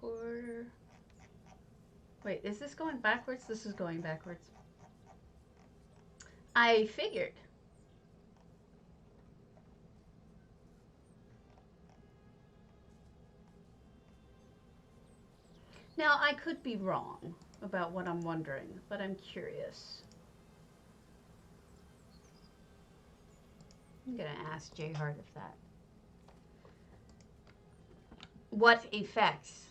A: Quarter. Wait, is this going backwards? This is going backwards. I figured. Now, I could be wrong about what I'm wondering, but I'm curious. I'm going to ask Jay Hart if that. What effects?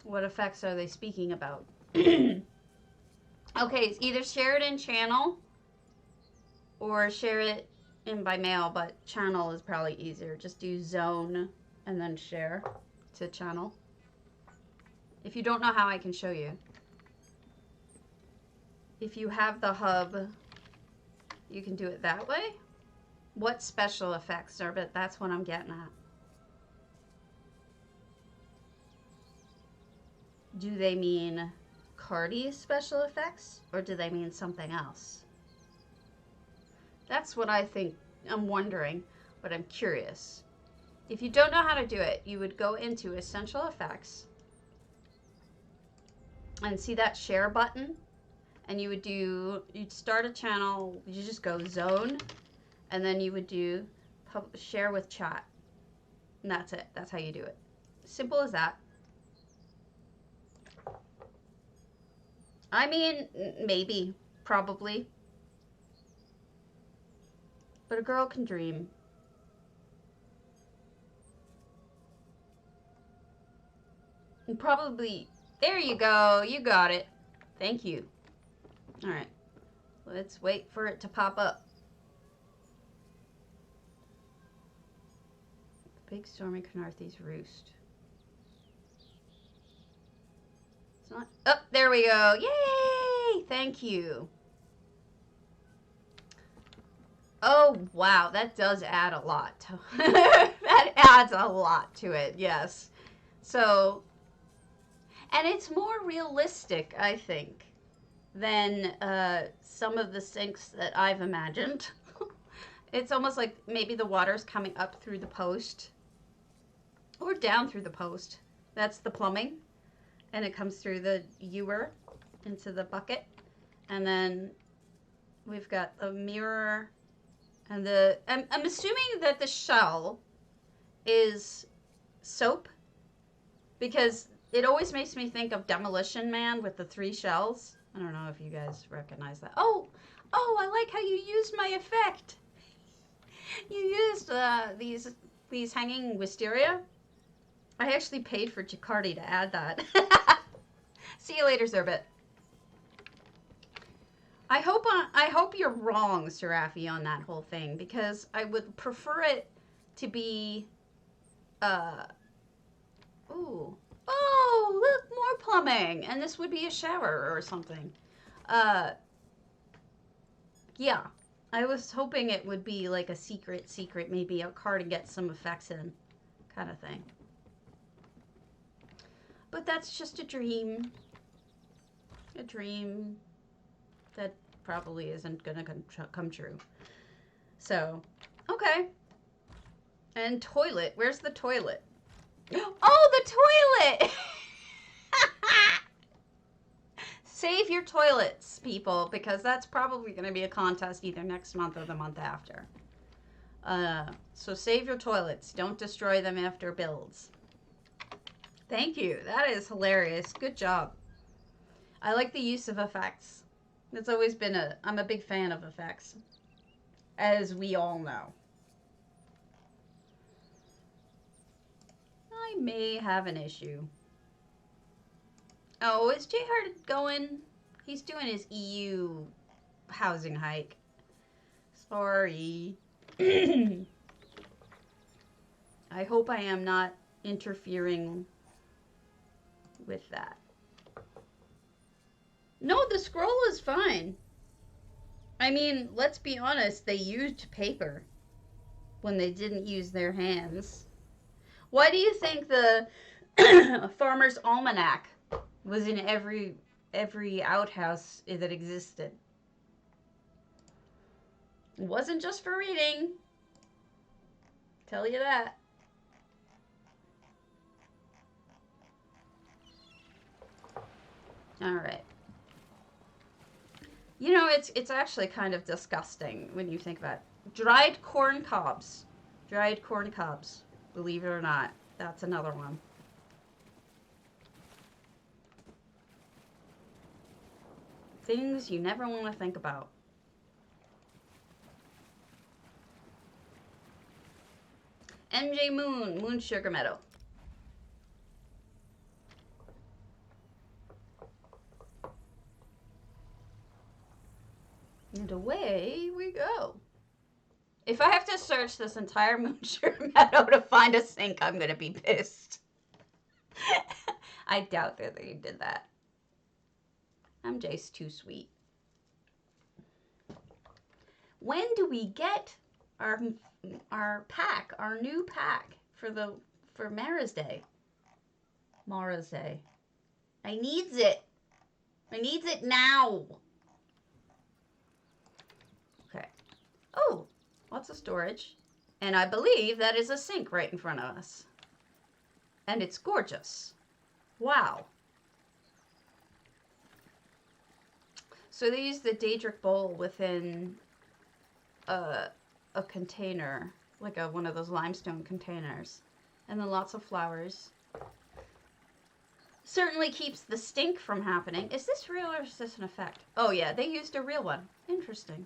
A: What effects are they speaking about? Okay, it's either share it in channel or share it in by mail, but channel is probably easier. Just do zone and then share to channel. If you don't know how, I can show you. If you have the hub, you can do it that way. What special effects are, but that's what I'm getting at. Do they mean Cardi's special effects, or do they mean something else? That's what I think. I'm wondering, but I'm curious. If you don't know how to do it, you would go into Essential Effects and see that share button, and you'd start a channel, you just go zone, and then you would do share with chat, and that's it. That's how you do it. Simple as that. I mean, maybe, probably, but a girl can dream. And probably, there you go, you got it. Thank you. All right, let's wait for it to pop up. Big stormy Canarthy's roost. It's not, oh, there we go. Yay, thank you. Oh, wow, that does add a lot. That adds a lot to it, yes. So, and it's more realistic, I think, than some of the sinks that I've imagined. It's almost like maybe the water's coming up through the post or down through the post. That's the plumbing. And it comes through the ewer into the bucket. And then we've got the mirror and I'm assuming that the shell is soap, because it always makes me think of Demolition Man with the 3 shells. I don't know if you guys recognize that. Oh, I like how you used my effect. You used these hanging wisteria. I actually paid for Jacardi to add that. See you later, Zerbit. I hope you're wrong, Serafi, on that whole thing, because I would prefer it to be ooh. Oh, look, more plumbing. And this would be a shower or something. Yeah. I was hoping it would be like a secret, maybe a car to get some effects in kind of thing. But that's just a dream. A dream that probably isn't gonna come true. So, okay. And toilet. Where's the toilet? Oh, the toilet! Save your toilets, people, because that's probably going to be a contest either next month or the month after. So save your toilets. Don't destroy them after builds. Thank you. That is hilarious. Good job. I like the use of effects. It's always been I'm a big fan of effects, as we all know. I may have an issue. Oh, is Jay Hart going? He's doing his EU housing hike. Sorry. I hope I am not interfering with that. No, the scroll is fine. I mean, let's be honest, they used paper when they didn't use their hands. Why do you think the Farmer's Almanac was in every outhouse that existed? It wasn't just for reading. Tell you that. All right. You know, it's actually kind of disgusting when you think about it. Dried corn cobs. Dried corn cobs. Believe it or not, that's another one. Things you never want to think about. MJ Moon, moonsugar meadow. And away we go. If I have to search this entire moonsugar meadow to find a sink, I'm going to be pissed. I doubt that they did that. MJ's too sweet. When do we get our pack, our new pack for Mara's Day? Mara's Day. I needs it. I needs it now. Okay. Oh, lots of storage. And I believe that is a sink right in front of us. And it's gorgeous. Wow. So they use the Daedric bowl within a container, like one of those limestone containers. And then lots of flowers. Certainly keeps the stink from happening. Is this real or is this an effect? Oh yeah, they used a real one. Interesting.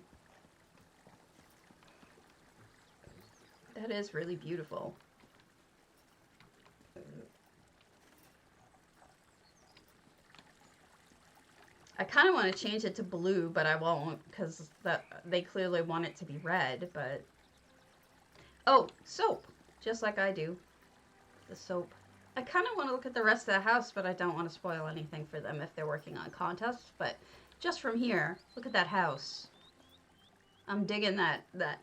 A: That is really beautiful. I kind of want to change it to blue, but I won't because they clearly want it to be red, but... Oh, soap. Just like I do. The soap. I kind of want to look at the rest of the house, but I don't want to spoil anything for them if they're working on contests. But just from here, look at that house. I'm digging that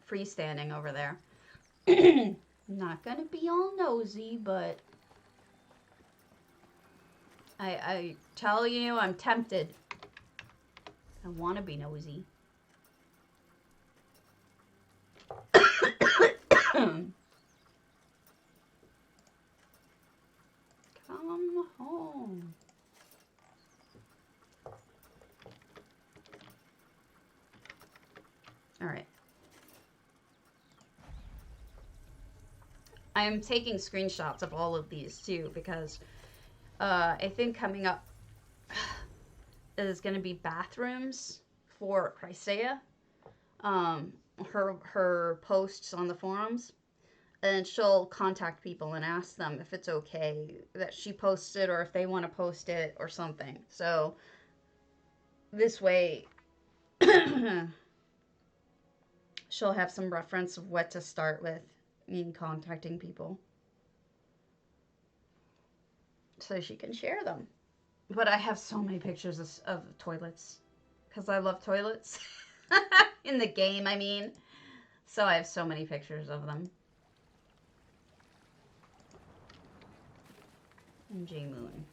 A: freestanding over there. Not going to be all nosy, but... I tell you, I'm tempted. I want to be nosy. Come home. All right. I am taking screenshots of all of these too because I think coming up is going to be bathrooms for Chrysaea. Her posts on the forums, and she'll contact people and ask them if it's okay that she posts it or if they want to post it or something. So this way she'll have some reference of what to start with in contacting people so she can share them. But I have so many pictures of toilets because I love toilets. In the game, I mean. So I have so many pictures of them. And J Moon.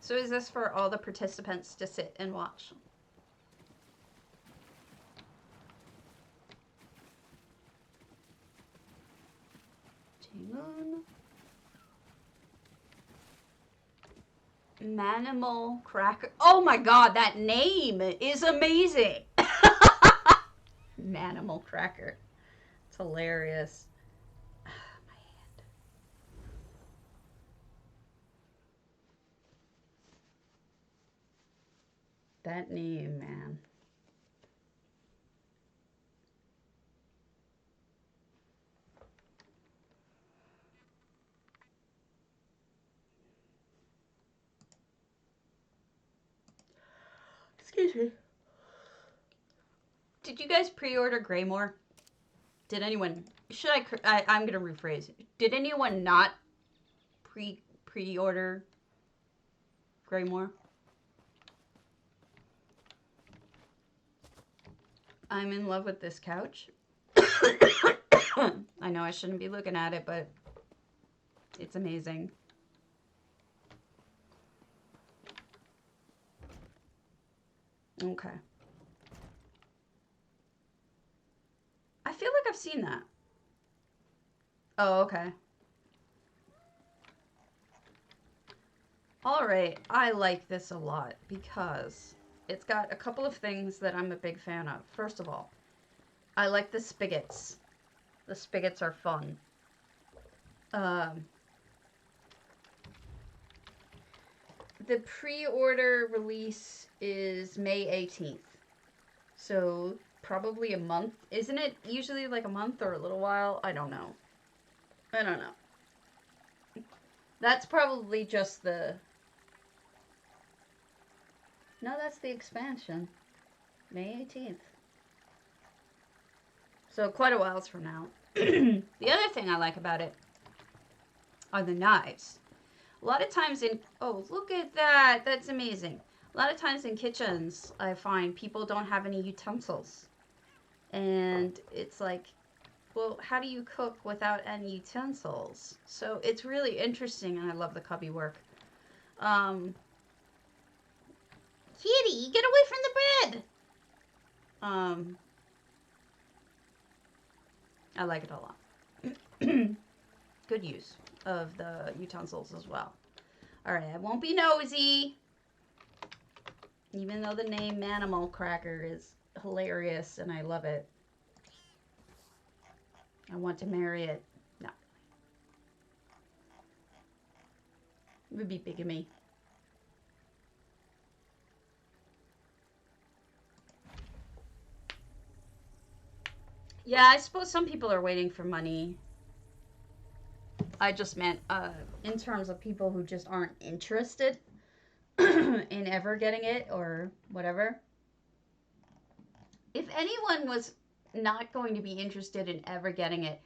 A: So is this for all the participants to sit and watch? Moon. Manimal Cracker. Oh my god, that name is amazing. Manimal Cracker. It's hilarious. My hand. That name, man. Excuse me. Did you guys pre-order Greymore? Did anyone? I'm gonna rephrase. Did anyone not pre-order Greymore? I'm in love with this couch. I know I shouldn't be looking at it, but it's amazing. Okay. I feel like I've seen that. Oh, okay. All right. I like this a lot because it's got a couple of things that I'm a big fan of. First of all, I like the spigots. The spigots are fun. The pre-order release is May 18th. So probably a month. Isn't it usually like a month or a little while? I don't know. That's probably just the... No, that's the expansion. May 18th. So quite a while from now. The other thing I like about it are the knives. A lot of times in... Oh, look at that. That's amazing. A lot of times in kitchens, I find people don't have any utensils. And it's like, well, how do you cook without any utensils? So it's really interesting, and I love the cubby work. Kitty, get away from the bread! I like it a lot. Good use of the utensils as well. Alright, I won't be nosy. Even though the name Manimal Cracker is hilarious and I love it. I want to marry it. No. It would be bigamy. Yeah, I suppose some people are waiting for money. I just meant in terms of people who just aren't interested in ever getting it or whatever. If anyone was not going to be interested in ever getting it,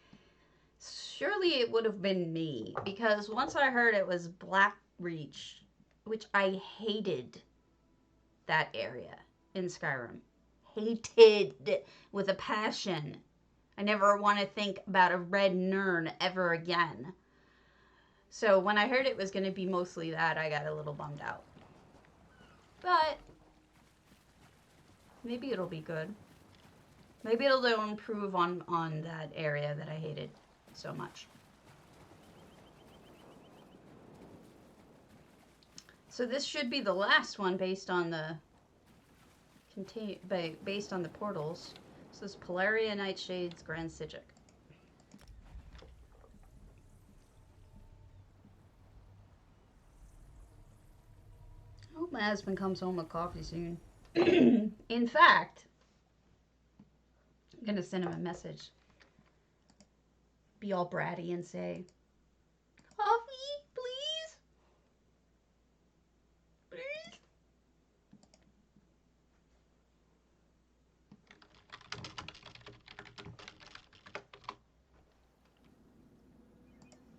A: surely it would have been me. Because once I heard it was Black Reach, which I hated that area in Skyrim. Hated with a passion. I never want to think about a red Nirn ever again. So when I heard it was going to be mostly that, I got a little bummed out. But maybe it'll be good. Maybe it'll improve on that area that I hated so much. So this should be the last one based on the portals. So this Polaria, Nightshades, Grand Sigic. I hope my husband comes home with coffee soon. In fact, I'm gonna send him a message. Be all bratty and say, coffee, please? Please?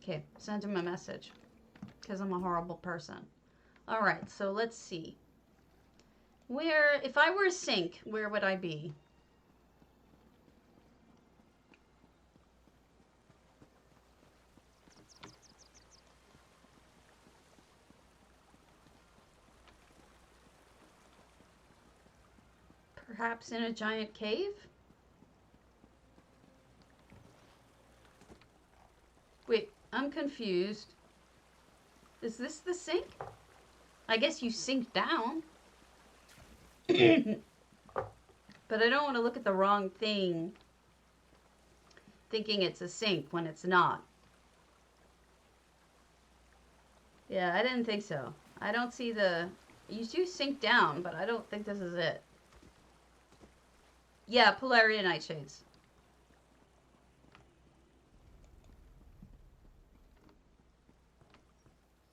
A: Okay, send him a message. Because I'm a horrible person. Alright, so let's see. If I were a sink, where would I be? Perhaps in a giant cave? Wait, I'm confused. Is this the sink? I guess you sink down. But I don't want to look at the wrong thing thinking it's a sink when it's not. Yeah, I didn't think so. I don't see the... You do sink down, but I don't think this is it. Yeah, Polaria nightshades.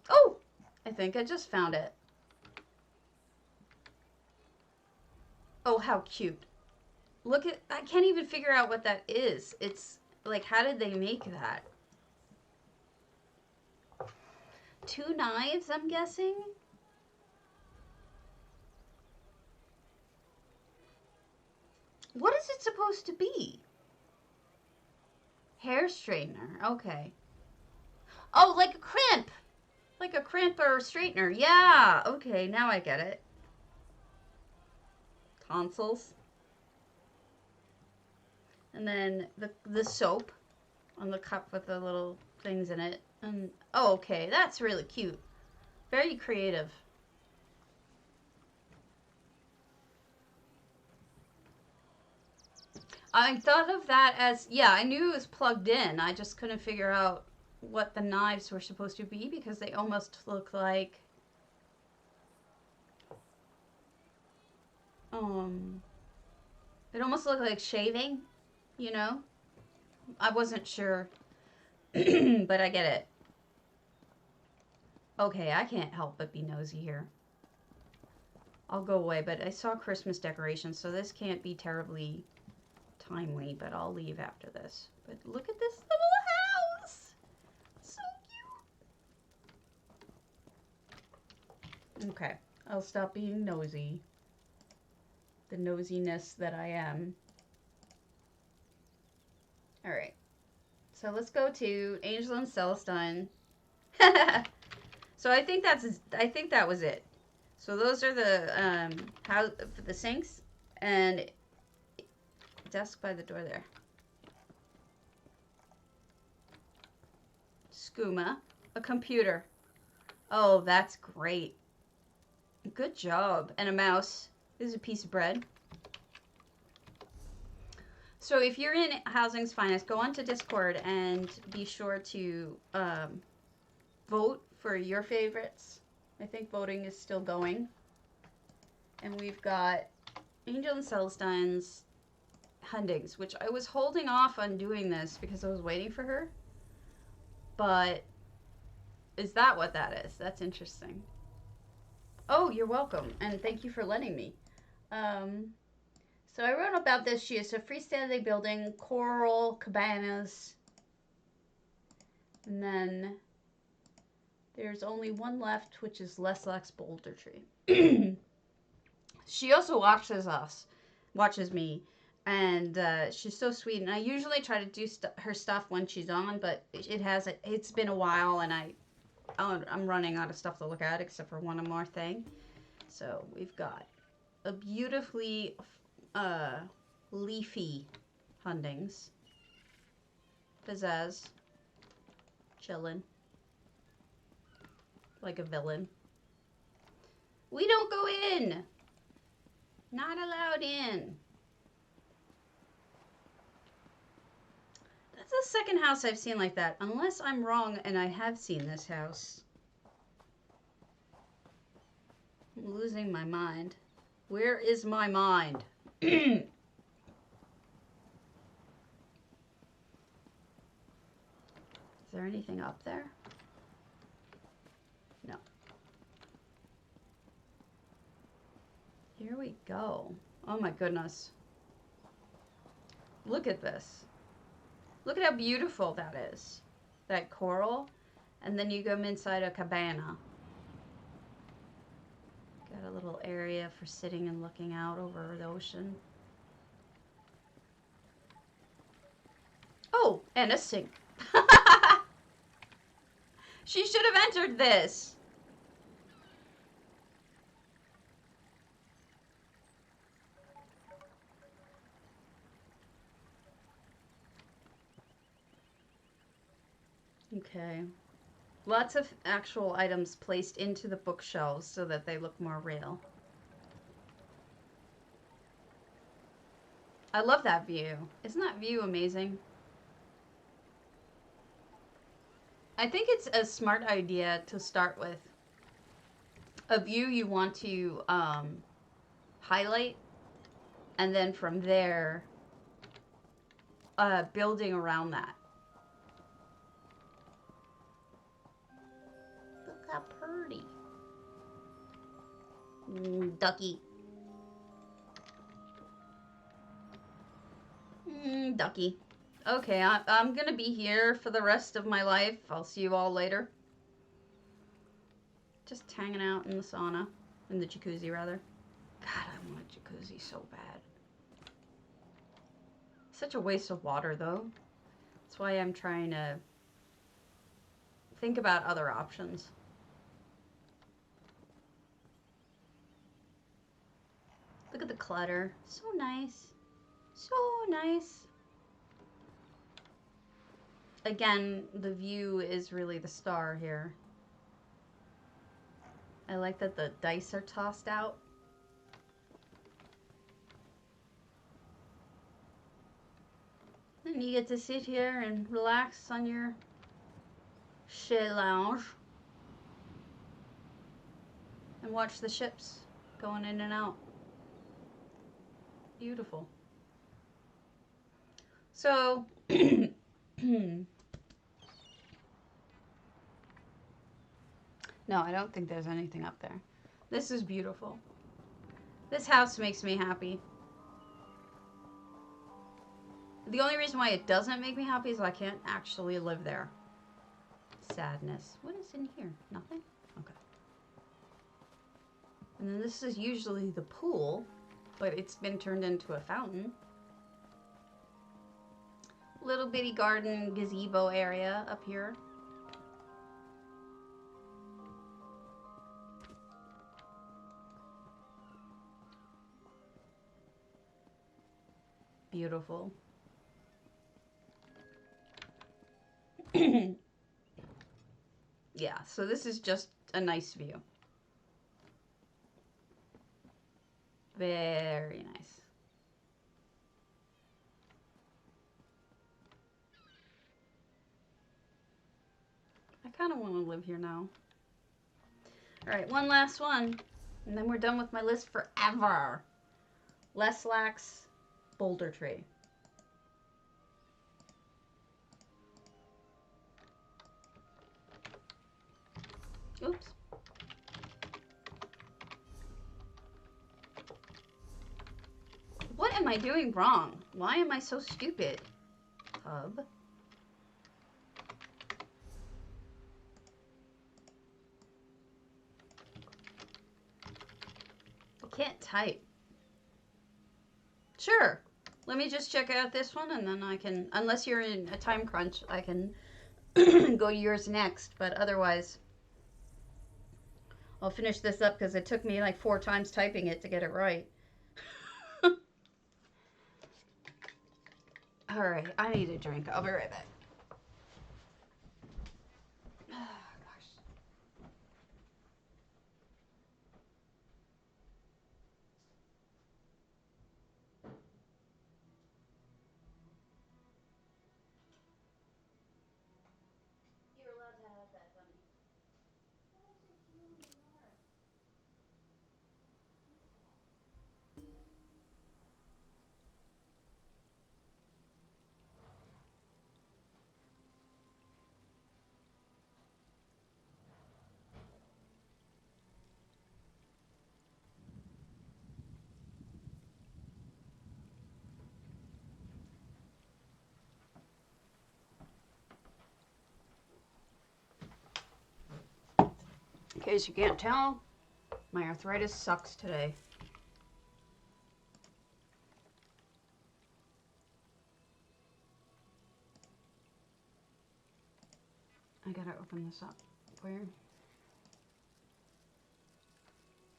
A: Oh! I think I just found it. Oh, how cute. Look at... I can't even figure out what that is. It's like, how did they make that? 2 knives, I'm guessing? What is it supposed to be? Hair straightener. Okay. Oh, like a crimp. Like a crimp or a straightener. Yeah. Okay, now I get it. Tonsils. And then the soap on the cup with the little things in it. And oh, okay, that's really cute. Very creative. I thought of that as, yeah, I knew it was plugged in. I just couldn't figure out what the knives were supposed to be because they almost look like, it almost looked like shaving, you know? I wasn't sure, but I get it. Okay, I can't help but be nosy here. I'll go away, but I saw Christmas decorations, so this can't be terribly timely, but I'll leave after this. But look at this little house! So cute! Okay, I'll stop being nosy. The nosiness that I am. Alright, so let's go to Angel and Celestine. So I think that was it. So those are the the sinks and desk by the door there. Skooma, a computer. Oh, that's great. Good job. And a mouse. This is a piece of bread. So if you're in Housing's Finest, go onto Discord and be sure to vote for your favorites. I think voting is still going. And we've got Angel and Celestine's hundings, which I was holding off on doing this because I was waiting for her. But is that what that is? That's interesting. Oh, you're welcome. And thank you for letting me. So I wrote about this. She is a freestanding building, coral, cabanas. And then there's only one left, which is Leslak's bouldertree. She also watches me, and she's so sweet. And I usually try to do her stuff when she's on, but it's been a while, and I'm running out of stuff to look at, except for one more thing. So we've got a beautifully leafy hundings. Pizzazz. Chillin'. Like a villain. We don't go in! Not allowed in. That's the second house I've seen like that. Unless I'm wrong and I have seen this house. I'm losing my mind. Where is my mind? Is there anything up there? No. Here we go. Oh my goodness. Look at this. Look at how beautiful that is. That coral. And then you go inside a cabana. Got a little area for sitting and looking out over the ocean. Oh, and a sink. She should have entered this. Okay. Lots of actual items placed into the bookshelves so that they look more real. I love that view. Isn't that view amazing? I think it's a smart idea to start with a view you want to highlight, and then from there, building around that. Look how pretty. Ducky. Ducky. Okay, I'm gonna be here for the rest of my life. I'll see you all later. Just hanging out in the sauna. In the jacuzzi, rather. God, I want a jacuzzi so bad. Such a waste of water, though. That's why I'm trying to think about other options. Look at the clutter. So nice. So nice. Again, the view is really the star here. I like that the dice are tossed out. And you get to sit here and relax on your chaise lounge and watch the ships going in and out. Beautiful. So, no, I don't think there's anything up there. This is beautiful. This house makes me happy. The only reason why it doesn't make me happy is I can't actually live there. Sadness. What is in here? Nothing? Okay. And then this is usually the pool, but it's been turned into a fountain. Little bitty garden gazebo area up here. Beautiful. Yeah, so this is just a nice view. Very nice. I kind of want to live here now. All right, one last one, and then we're done with my list forever. Leslax bouldertree. Oops. What am I doing wrong? Why am I so stupid? Tub. I can't type. Sure. Let me just check out this one, and then I can, unless you're in a time crunch, I can go yours next. But otherwise, I'll finish this up because it took me like 4 times typing it to get it right. All right, I need a drink. I'll be right back. In case you can't tell, my arthritis sucks today. I gotta open this up. Where?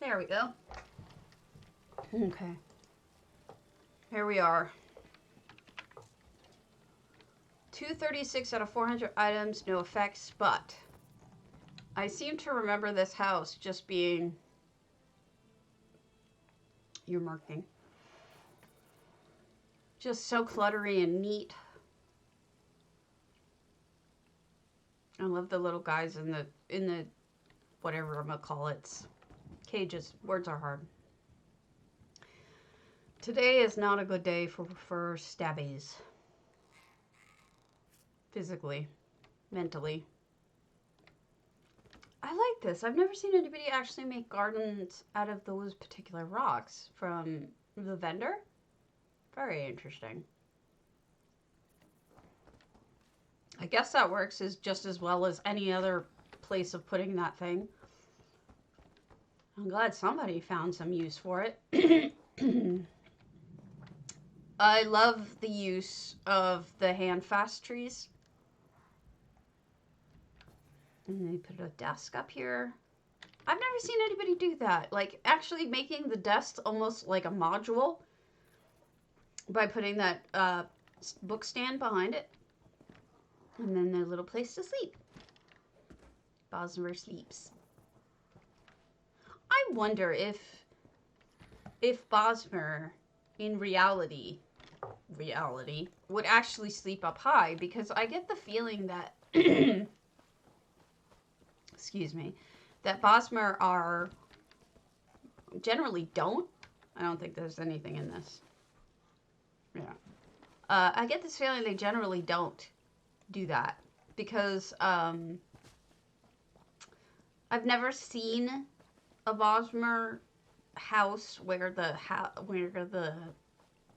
A: There we go. Okay. Here we are. 236 out of 400 items, no effects, but I seem to remember this house just being, you're marking, just so cluttery and neat. I love the little guys in the whatever I'm gonna call it, cages. Words are hard. Today is not a good day for stabbies. Physically, mentally. I like this. I've never seen anybody actually make gardens out of those particular rocks from the vendor. Very interesting. I guess that works as just as well as any other place of putting that thing. I'm glad somebody found some use for it. I love the use of the handfast trees. And they put a desk up here. I've never seen anybody do that. Like actually making the desk almost like a module by putting that book stand behind it. And then their little place to sleep. Bosmer sleeps. I wonder if Bosmer in reality would actually sleep up high, because I get the feeling that excuse me, that Bosmer are generally don't. I don't think there's anything in this. Yeah. I get this feeling they generally don't do that, because I've never seen a Bosmer house where the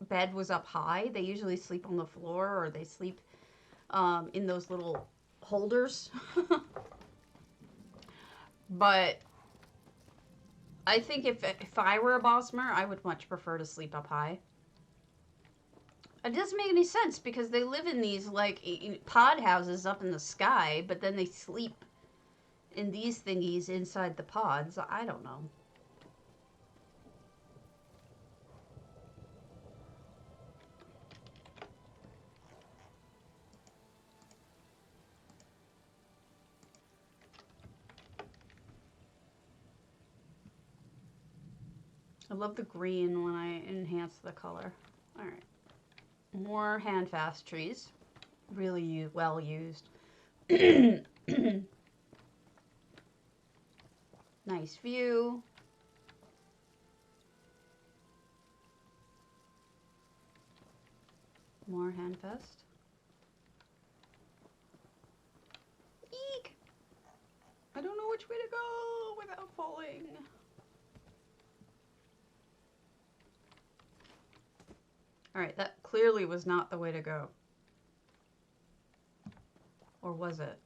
A: bed was up high. They usually sleep on the floor, or they sleep in those little holders. But I think if I were a Bosmer, I would much prefer to sleep up high. It doesn't make any sense, because they live in these like pod houses up in the sky, but then they sleep in these thingies inside the pods. I don't know. I love the green when I enhance the color. All right. More handfast trees. Really well used. Nice view. More handfast. Eek! I don't know which way to go without falling. Alright, that clearly was not the way to go. Or was it?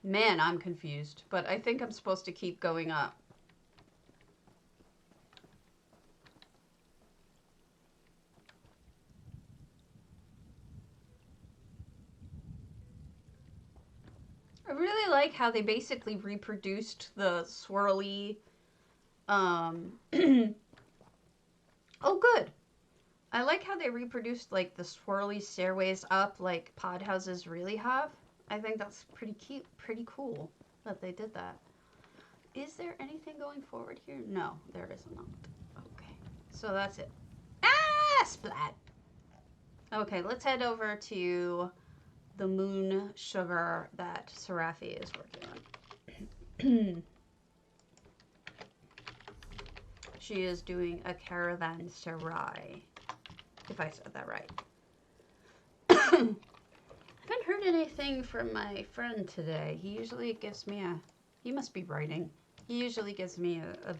A: Man, I'm confused. But I think I'm supposed to keep going up. I really like how they basically reproduced the swirly oh, good. I like how they reproduced like the swirly stairways up like pod houses really have. I think that's pretty cute, pretty cool that they did that. Is there anything going forward here? No, there is not. Okay, so that's it. Ah, splat. Okay, let's head over to the moonsugar that Serafi is working on. She is doing a caravanserai, if I said that right. I haven't heard anything from my friend today. He usually gives me he must be writing. He usually gives me a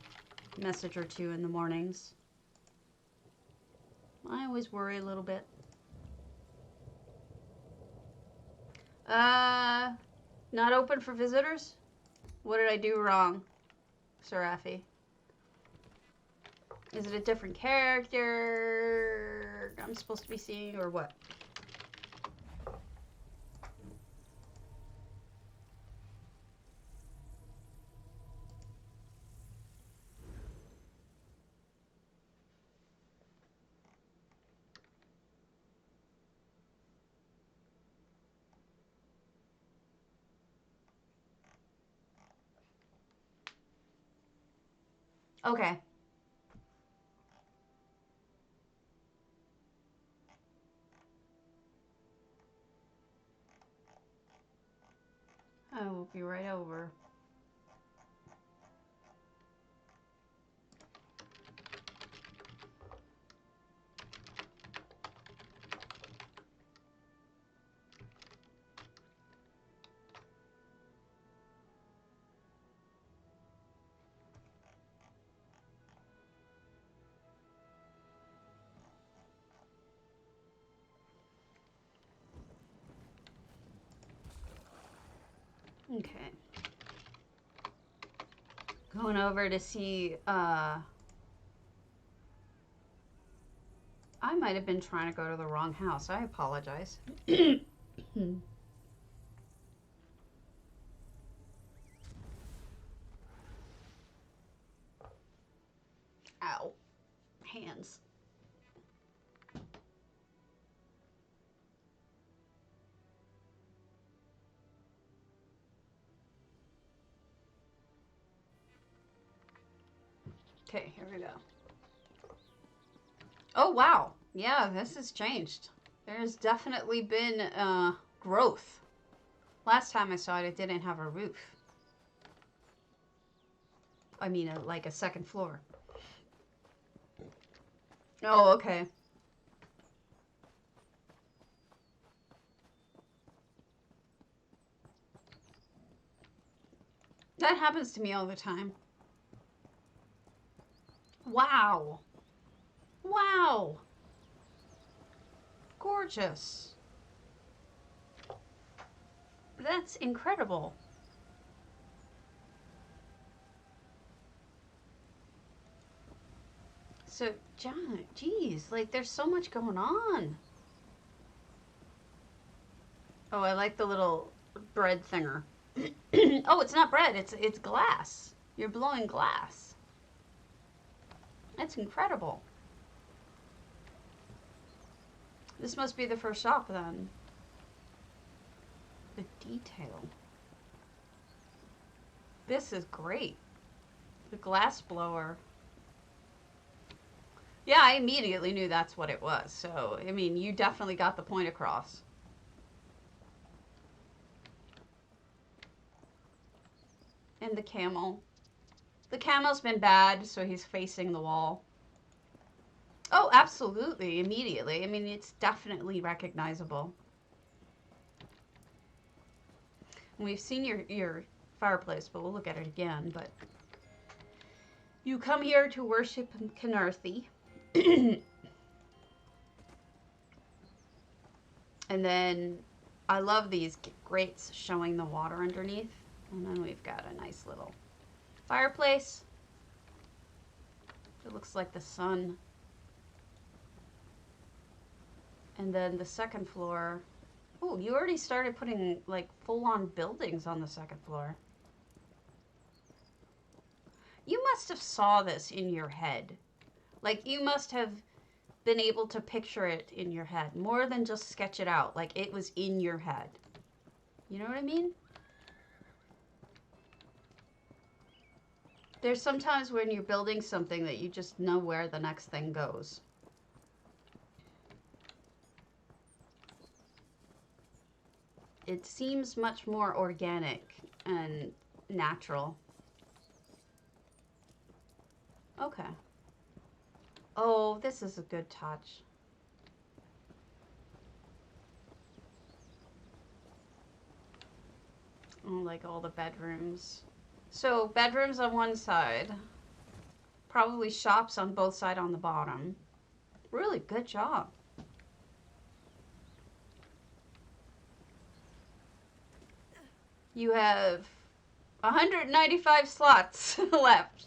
A: message or two in the mornings. I always worry a little bit. Not open for visitors? What did I do wrong, Serafi? Is it a different character I'm supposed to be seeing, or what? Okay. I will be right over. Okay. Going over to see, I might have been trying to go to the wrong house. I apologize. Ow. Hands. Okay, here we go. Oh, wow. Yeah, this has changed. There's definitely been growth. Last time I saw it, it didn't have a roof. I mean, like a second floor. Oh, okay. That happens to me all the time. Wow. Wow. Gorgeous. That's incredible. So, John, geez, like there's so much going on. Oh, I like the little bread thinger. Oh, it's not bread, it's glass. You're blowing glass. That's incredible. This must be the first shop then. The detail. This is great. The glass blower. Yeah, I immediately knew that's what it was. So, I mean, you definitely got the point across. And the camel. The camel's been bad, so he's facing the wall. Oh, absolutely, immediately. I mean, it's definitely recognizable. We've seen your fireplace, but we'll look at it again. But you come here to worship Canarthy. And then I love these grates showing the water underneath. And then we've got a nice little fireplace. It looks like the sun. And then the second floor. Oh, you already started putting like full-on buildings on the second floor. You must have saw this in your head. Like you must have been able to picture it in your head more than just sketch it out. Like it was in your head. You know what I mean? There's sometimes when you're building something that you just know where the next thing goes. It seems much more organic and natural. Okay. Oh, this is a good touch. Oh, like all the bedrooms. So bedrooms on one side. Probably shops on both sides on the bottom. Really good job. You have 195 slots left.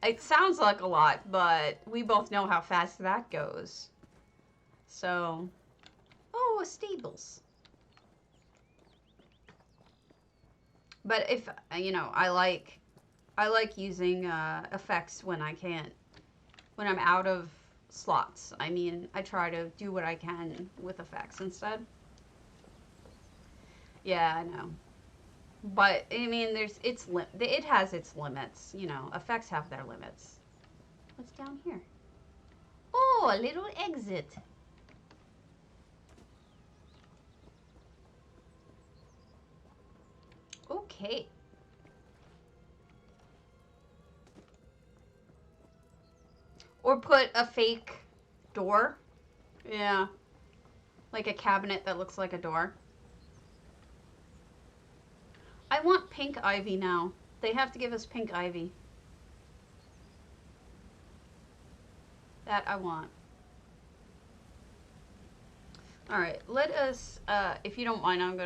A: It sounds like a lot, but we both know how fast that goes. So, oh, stables. But if, you know, I like using effects when I can't, when I'm out of slots. I mean, I try to do what I can with effects instead. Yeah, I know. But I mean, it has its limits. You know, effects have their limits. What's down here? Oh, a little exit. Okay. Or put a fake door. Yeah. Like a cabinet that looks like a door. I want pink ivy now. They have to give us pink ivy. That I want. Alright, let us, if you don't mind,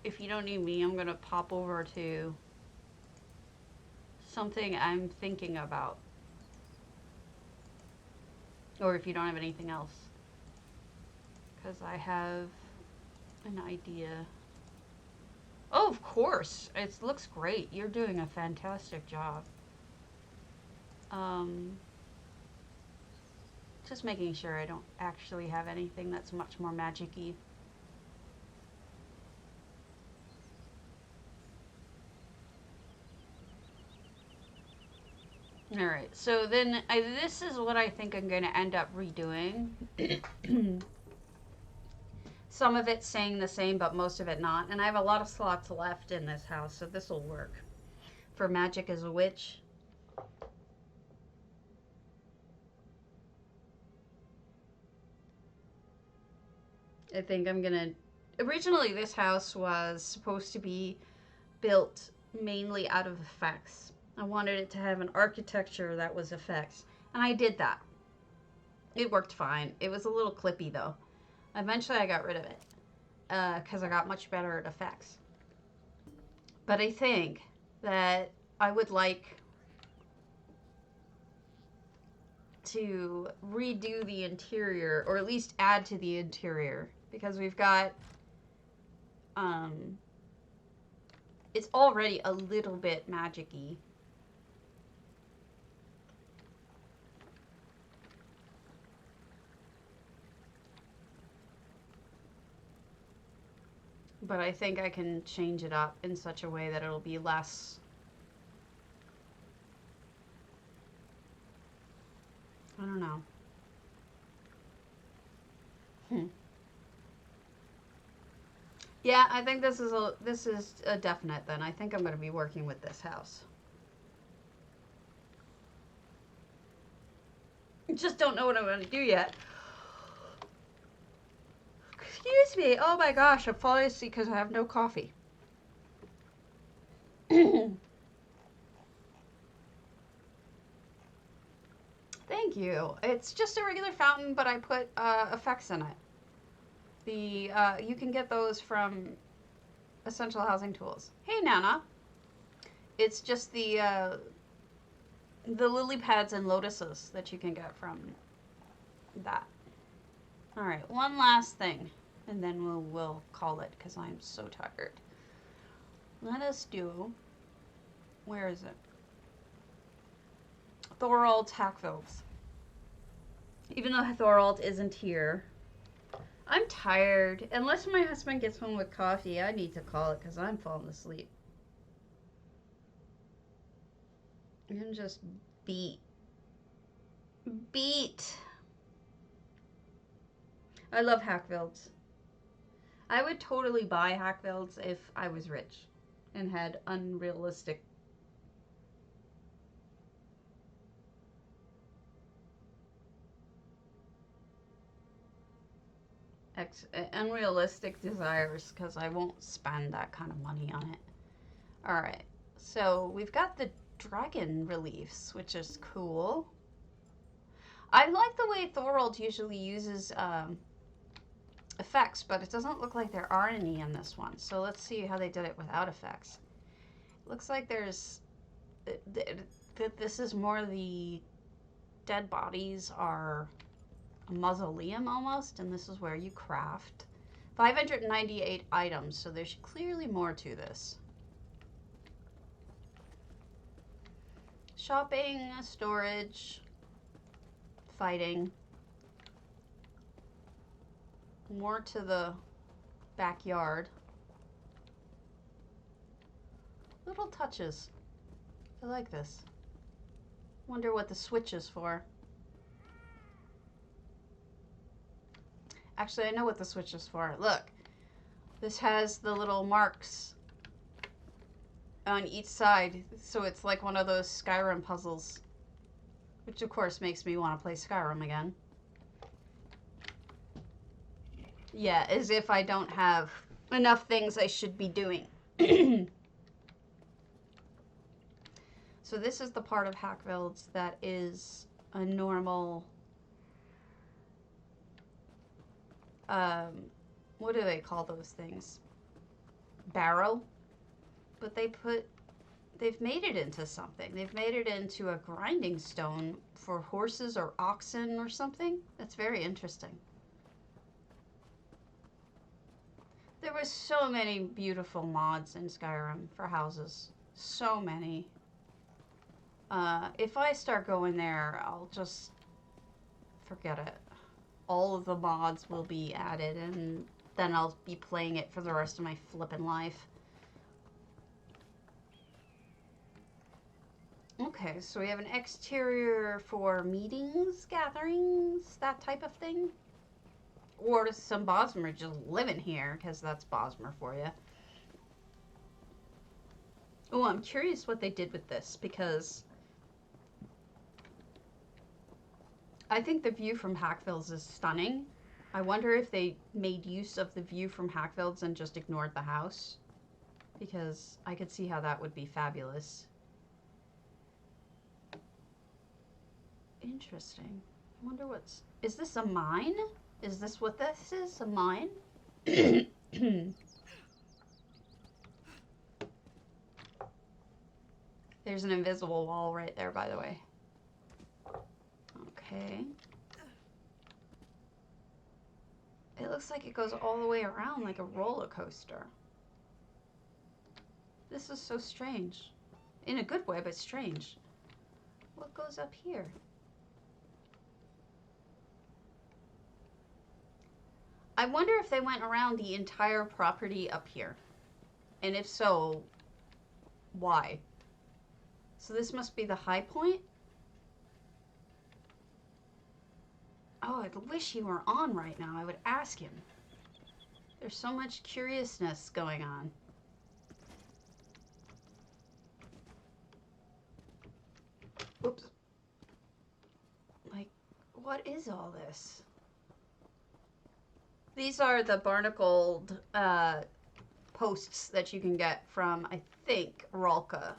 A: if you don't need me, I'm gonna pop over to something I'm thinking about. Or if you don't have anything else. Because I have an idea. Oh, of course. It looks great. You're doing a fantastic job. Just making sure I don't actually have anything that's much more magic-y. Alright, so then this is what I think I'm going to end up redoing. Some of it staying the same, but most of it not. And I have a lot of slots left in this house, so this will work. For Magic as a Witch. I think I'm going to... Originally, this house was supposed to be built mainly out of effects. I wanted it to have an architecture that was effects. And I did that. It worked fine. It was a little clippy, though. Eventually, I got rid of it. Because I got much better at effects. But I think that I would like to redo the interior, or at least add to the interior. Because we've got... it's already a little bit magic-y. But I think I can change it up in such a way that it'll be less... I don't know. Yeah, I think this is a definite then. I think I'm going to be working with this house. Just don't know what I'm going to do yet. Excuse me. Oh my gosh, I'm falling asleep because I have no coffee. Thank you. It's just a regular fountain, but I put effects in it. You can get those from Essential Housing Tools. Hey, Nana. It's just the lily pads and lotuses that you can get from that. All right, one last thing, and then we'll call it because I'm so tired. Let us do. Where is it? Thorald's Hakkvilds. Even though Thorald isn't here. I'm tired. Unless my husband gets home with coffee, I need to call it because I'm falling asleep. I'm just beat. I love Hakkvilds. I would totally buy Hakkvilds if I was rich and had unrealistic desires, because I won't spend that kind of money on it. Alright, so we've got the dragon reliefs, which is cool. I like the way Thorald usually uses effects, but it doesn't look like there are any in this one. So let's see how they did it without effects. It looks like there's... this is more the dead bodies are a mausoleum almost, and this is where you craft. 598 items, so there's clearly more to this. Shopping, storage, fighting. More to the backyard. Little touches. I like this. Wonder what the switch is for. Actually, I know what the switch is for. Look. This has the little marks on each side, so it's like one of those Skyrim puzzles. Which, of course, makes me want to play Skyrim again. Yeah, as if I don't have enough things I should be doing. So this is the part of Hakkvild's that is a normal... what do they call those things? Barrow? But they've made it into something. They've made it into a grinding stone for horses or oxen or something. That's very interesting. There were so many beautiful mods in Skyrim for houses. So many. If I start going there, I'll just forget it. All of the mods will be added, and then I'll be playing it for the rest of my flippin' life. Okay, so we have an exterior for meetings, gatherings, that type of thing. Or some Bosmer just living here, because that's Bosmer for you. Oh, I'm curious what they did with this, because I think the view from Hakkvild's is stunning. I wonder if they made use of the view from Hakkvild's and just ignored the house, because I could see how that would be fabulous. Interesting. I wonder what's... Is this a mine? Is this what this is? A mine? There's an invisible wall right there, by the way. Okay. It looks like it goes all the way around like a roller coaster. This is so strange. In a good way, but strange. What goes up here? I wonder if they went around the entire property up here. And if so, why? So this must be the high point? Oh, I wish he were on right now. I would ask him. There's so much curiousness going on. Oops. Like, what is all this? These are the barnacled posts that you can get from, I think, Ralka.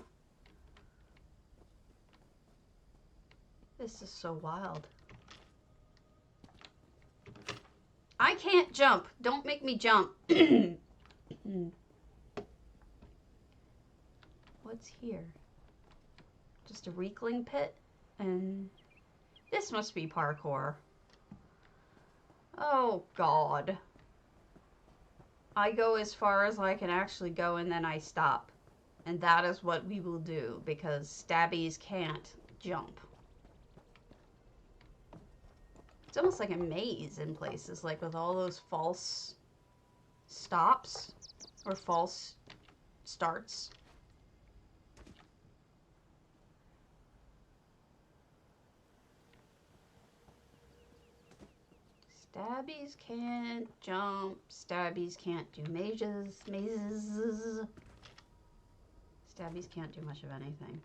A: This is so wild. I can't jump. Don't make me jump. What's here? Just a reekling pit? And this must be parkour. Oh, God. I go as far as I can actually go, and then I stop. And that is what we will do, because stabbies can't jump. It's almost like a maze in places, like with all those false stops or false starts. Stabbies can't jump. Stabbies can't do mazes. Stabbies can't do much of anything.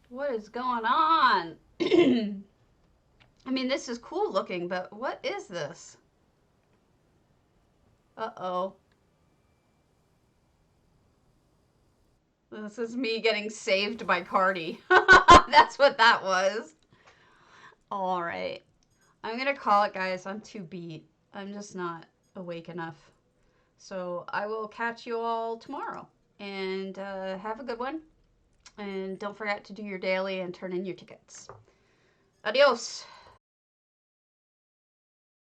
A: What is going on? I mean, this is cool looking, but what is this? Uh-oh. This is me getting saved by Cardi. That's what that was. All right. I'm going to call it, guys. I'm too beat. I'm just not awake enough. So I will catch you all tomorrow. And have a good one. And don't forget to do your daily and turn in your tickets. Adios.